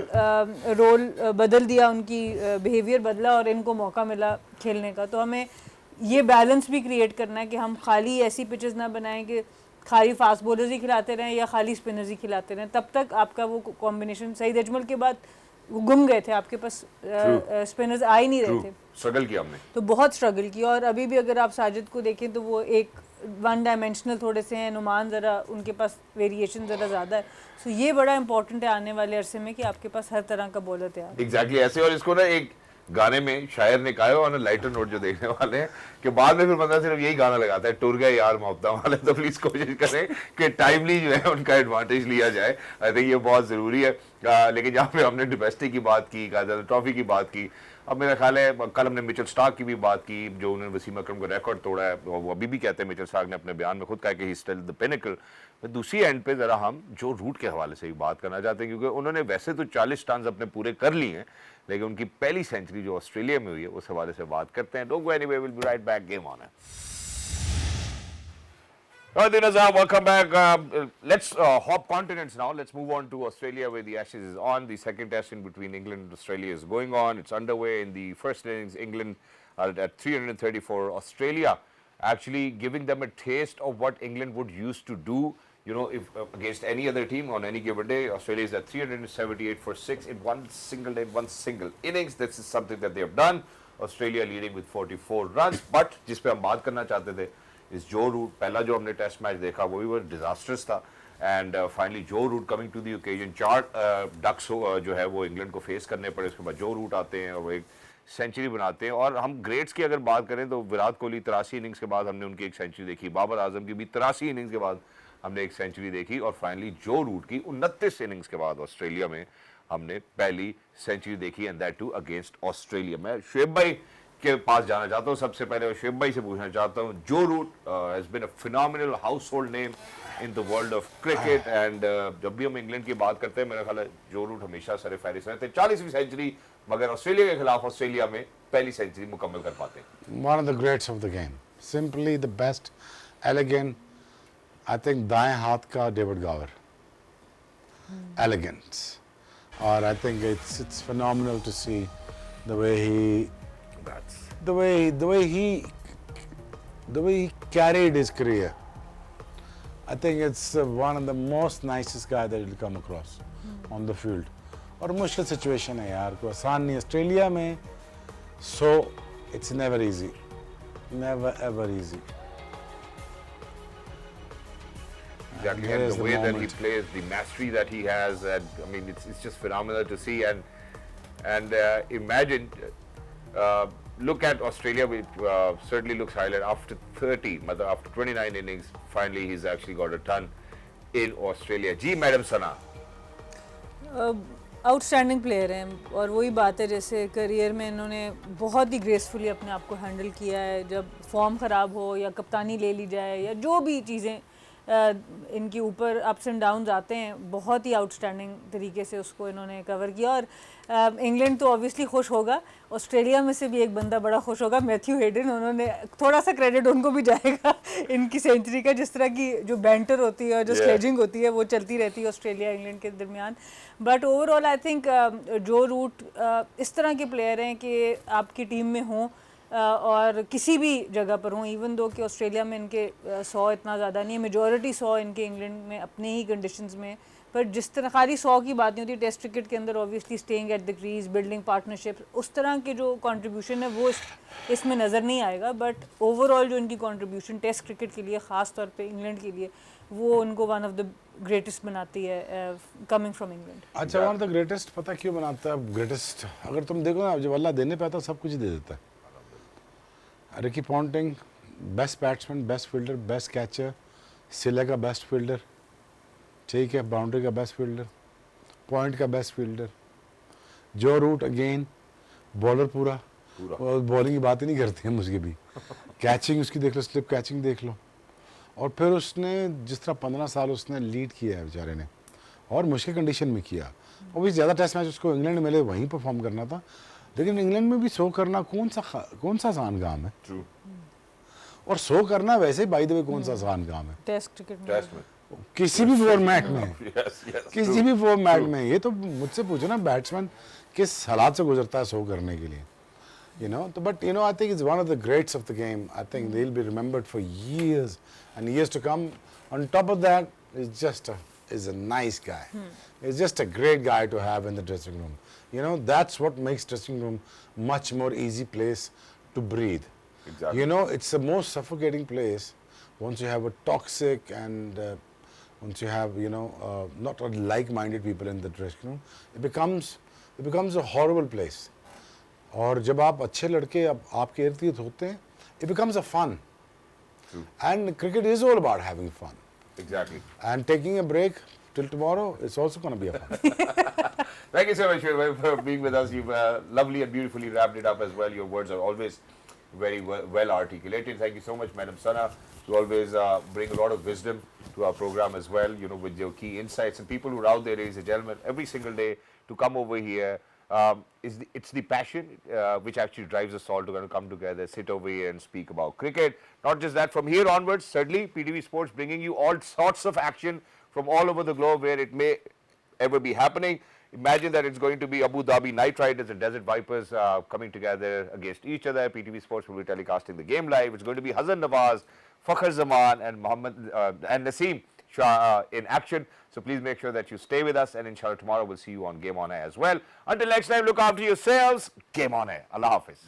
रोल बदल दिया, उनकी बिहेवियर बदला और इनको मौका मिला खेलने का। तो हमें ये बैलेंस भी क्रिएट करना है कि हम खाली ऐसी पिचेस ना बनाएं कि खाली फास्ट बॉलर्स ही खिलाते रहें या खाली स्पिनर्स ही खिलाते रहें, तब तक आपका वो कॉम्बिनेशन सईद अजमल के बाद गुम गए थे, आपके पास स्पिनर्स आ ही नहीं रहे थे। स्ट्रगल किया हमने, तो बहुत स्ट्रगल किया। और अभी भी अगर आप साजिद को देखें तो वो एक वन डायमेंशनल थोड़े से हैं, नुमान ज़रा उनके पास वेरिएशन ज़रा ज़्यादा है। सो ये बड़ा इंपॉर्टेंट है आने वाले अरसे में कि आपके पास हर तरह का बॉलर तैयार। एग्जैक्टली ऐसे। और इसको ना एक गाने में शायर ने कहा है ऑन लाइटर नोट जो देखने वाले हैं कि बाद में फिर बंदा सिर्फ यही गाना लगाता है, टूर गए यार मोहब्बत वाले। तो प्लीज कोशिश करें कि टाइमली जो है उनका एडवांटेज लिया जाए। आई थिंक ये बहुत ज़रूरी है। लेकिन जहाँ पे हमने डोमेस्टिक की बात की, ट्रॉफी की बात की, अब मेरा ख्याल है कल हमने मिचेल स्टार्क की भी बात की जो उन्होंने वसीम अकरम को रिकॉर्ड तोड़ा है। वो अभी भी कहते हैं, मिचेल स्टार्क ने अपने बयान में खुद कहा कि ही स्टिल द पिनेकल। दूसरी एंड पे ज़रा हम जो रूट के हवाले से भी बात करना चाहते हैं, क्योंकि उन्होंने वैसे तो 40 टन अपने पूरे कर लिए हैं, लेकिन उनकी पहली सेंचुरी जो ऑस्ट्रेलिया में हुई है उस हवाले से बात करते हैं। Don't go anywhere, will be right back, game on है। Welcome back. Let's hop continents now. Let's move on to Australia, where the Ashes is on. The second test in between England and Australia is going on. It's underway. In the first innings, England are at 334. Australia actually giving them a taste of what England would used to do, you know, if against any other team on any given day. Australia is at 378 for 6 in one single innings. This is something that they have done. Australia leading with 44 runs. But जिस पे हम बात करना चाहते थे इस जो root, पहला जो हमने टेस्ट मैच देखा वो भी बहुत डिजास्टर्स था। And finally Joe Root coming to the occasion, 4 ducks जो है वो इंग्लैंड को फेस करने पड़े। उसके बाद जो रूट आते हैं और वो एक सेंचुरी बनाते हैं। और हम ग्रेट्स की अगर बात करें तो विराट कोहली 83 इनिंग्स के बाद हमने उनकी एक सेंचुरी देखी, बाबर आजम की भी 83 इनिंग्स के बाद हमने एक सेंचुरी देखी, और फाइनली जो रूट की 29 इनिंग्स के बाद ऑस्ट्रेलिया में हमने पहली सेंचुरी देखी, and that too against Australia. मैं शुएब भाई के पास जाना चाहता हूँ सबसे पहले, और शुएब भाई से पूछना चाहता हूँ, Joe Root has been a phenomenal household name in the world of cricket, and जब भी हम इंग्लैंड की बात करते हैं मेरा ख्याल है जो रूट हमेशा सर फहरिस्त रहते हैं। 40वीं सेंचुरी, मगर ऑस्ट्रेलिया के खिलाफ ऑस्ट्रेलिया में पहली सेंचुरी मुकम्मल कर पाते हैं। One of the greats of the game, simply the best, elegant. I think दाएं हाथ का डेविड गावर, elegance, और I think it's phenomenal to see the way he carried his career. I think it's one of the most nicest guy that you'll come across on the field. और मुश्किल situation है यार, कोई आसान नहीं Australia में, so it's never easy, never ever easy. Exactly, and the way that he plays, the mastery that he has, and I mean, it's just phenomenal to see. And imagine, look at Australia, which certainly looks highlight after 30, after 29 innings, finally he's actually got a ton in Australia. जी madam Sana, outstanding player हैं, और वही बात है जैसे career में इन्होंने बहुत ही ग्रेसफुली अपने आप को हैंडल किया है। जब फॉर्म ख़राब हो या कप्तानी ले ली जाए या जो भी चीज़ें इनके ऊपर अप्स एंड डाउन्स आते हैं, बहुत ही आउटस्टैंडिंग तरीके से उसको इन्होंने कवर किया। और इंग्लैंड तो ऑब्वियसली खुश होगा, ऑस्ट्रेलिया में से भी एक बंदा बड़ा खुश होगा, मैथ्यू हेडन। उन्होंने थोड़ा सा क्रेडिट उनको भी जाएगा इनकी सेंचुरी का, जिस तरह की जो बैंटर होती है और जो स्लेजिंग होती है वो चलती रहती है ऑस्ट्रेलिया इंग्लैंड के दरमियान। बट ओवरऑल आई थिंक जो रूट इस तरह के प्लेयर हैं कि आपकी टीम में हों और किसी भी जगह पर हों, इवन दो कि ऑस्ट्रेलिया में इनके 100 इतना ज़्यादा नहीं है, मेजॉरिटी 100 इनके इंग्लैंड में अपने ही कंडीशंस में। पर जिस तरह खाली 100 की बात नहीं होती, टेस्ट क्रिकेट के अंदर obviously staying at the crease, building partnership, उस तरह के जो कंट्रीब्यूशन है वो इसमें नज़र नहीं आएगा। बट ओवरऑल जो इनकी कंट्रीब्यूशन टेस्ट क्रिकेट के लिए, ख़ास तौर पे इंग्लैंड के लिए, वो उनको वन ऑफ द ग्रेटेस्ट बनाती है कमिंग फ्रॉम इंग्लैंड. अच्छा, वन ऑफ द ग्रेटेस्ट पता क्यों बनाता है ग्रेटेस्ट? अगर तुम देखो ना, जब अल्लाह देने पे आता है सब कुछ ही दे देता है. Ricky Ponting best batsman, best fielder, best catcher. सिले का बेस्ट फील्डर, ठीक है, बाउंड्री का बेस्ट फील्डर, पॉइंट का बेस्ट फील्डर. जो रूट अगेन बॉलर पूरा, और बॉलिंग की बात ही नहीं करते हम उसकी भी. कैचिंग उसकी देख लो, स्लिप कैचिंग देख लो. और फिर उसने जिस तरह 15 साल उसने लीड किया है बेचारे ने, और मुश्किल कंडीशन में किया. और भी ज़्यादा टेस्ट मैच उसको इंग्लैंड में मिले, वहीं परफॉर्म करना था. लेकिन इंग्लैंड में भी 100 करना कौन सा आसान काम है. True. और 100 करना वैसे ही बाय द वे कौन सा आसान काम है टेस्ट क्रिकेट Test में. किसी भी फॉर्मेट में. Yes, yes. किसी भी फॉर्मेट में. ये तो मुझसे पूछो ना, बैट्समैन किस हालात से गुजरता है 100 करने के लिए. You know, but you know, I think it's one of the greats of the game. I think they'll be remembered for years and years to come. On top of that, is a nice guy. He's just a great guy to have in the dressing room. You know, that's what makes dressing room much more easy place to breathe. Exactly. You know, it's the most suffocating place once you have a toxic and once you have, you know, not like-minded people in the dressing room. It becomes a horrible place. और जब आप अच्छे लड़के आपके इर्द गिर्द होते हैं, it becomes a fun. True. And cricket is all about having fun. Exactly. And taking a break till tomorrow is also going to be a fun. Thank you so much for being with us. You've lovely and beautifully wrapped it up as well. Your words are always very well articulated. Thank you so much, Madam Sana. You always bring a lot of wisdom to our program as well, you know, with your key insights. And people who are out there, ladies and gentlemen, every single day to come over here, it's the passion which actually drives us all to come together, sit over here and speak about cricket. Not just that, from here onwards, certainly PTV Sports bringing you all sorts of action from all over the globe where it may ever be happening. Imagine that it's going to be Abu Dhabi Knight Riders and Desert Vipers coming together against each other. PTV Sports will be telecasting the game live. It's going to be Hazan Nawaz, Fakhar Zaman and and Naseem Shah in action. So please make sure that you stay with us, and inshallah tomorrow we'll see you on Game On Air as well. Until next time, look after yourselves. Game On Air. Allah Hafiz.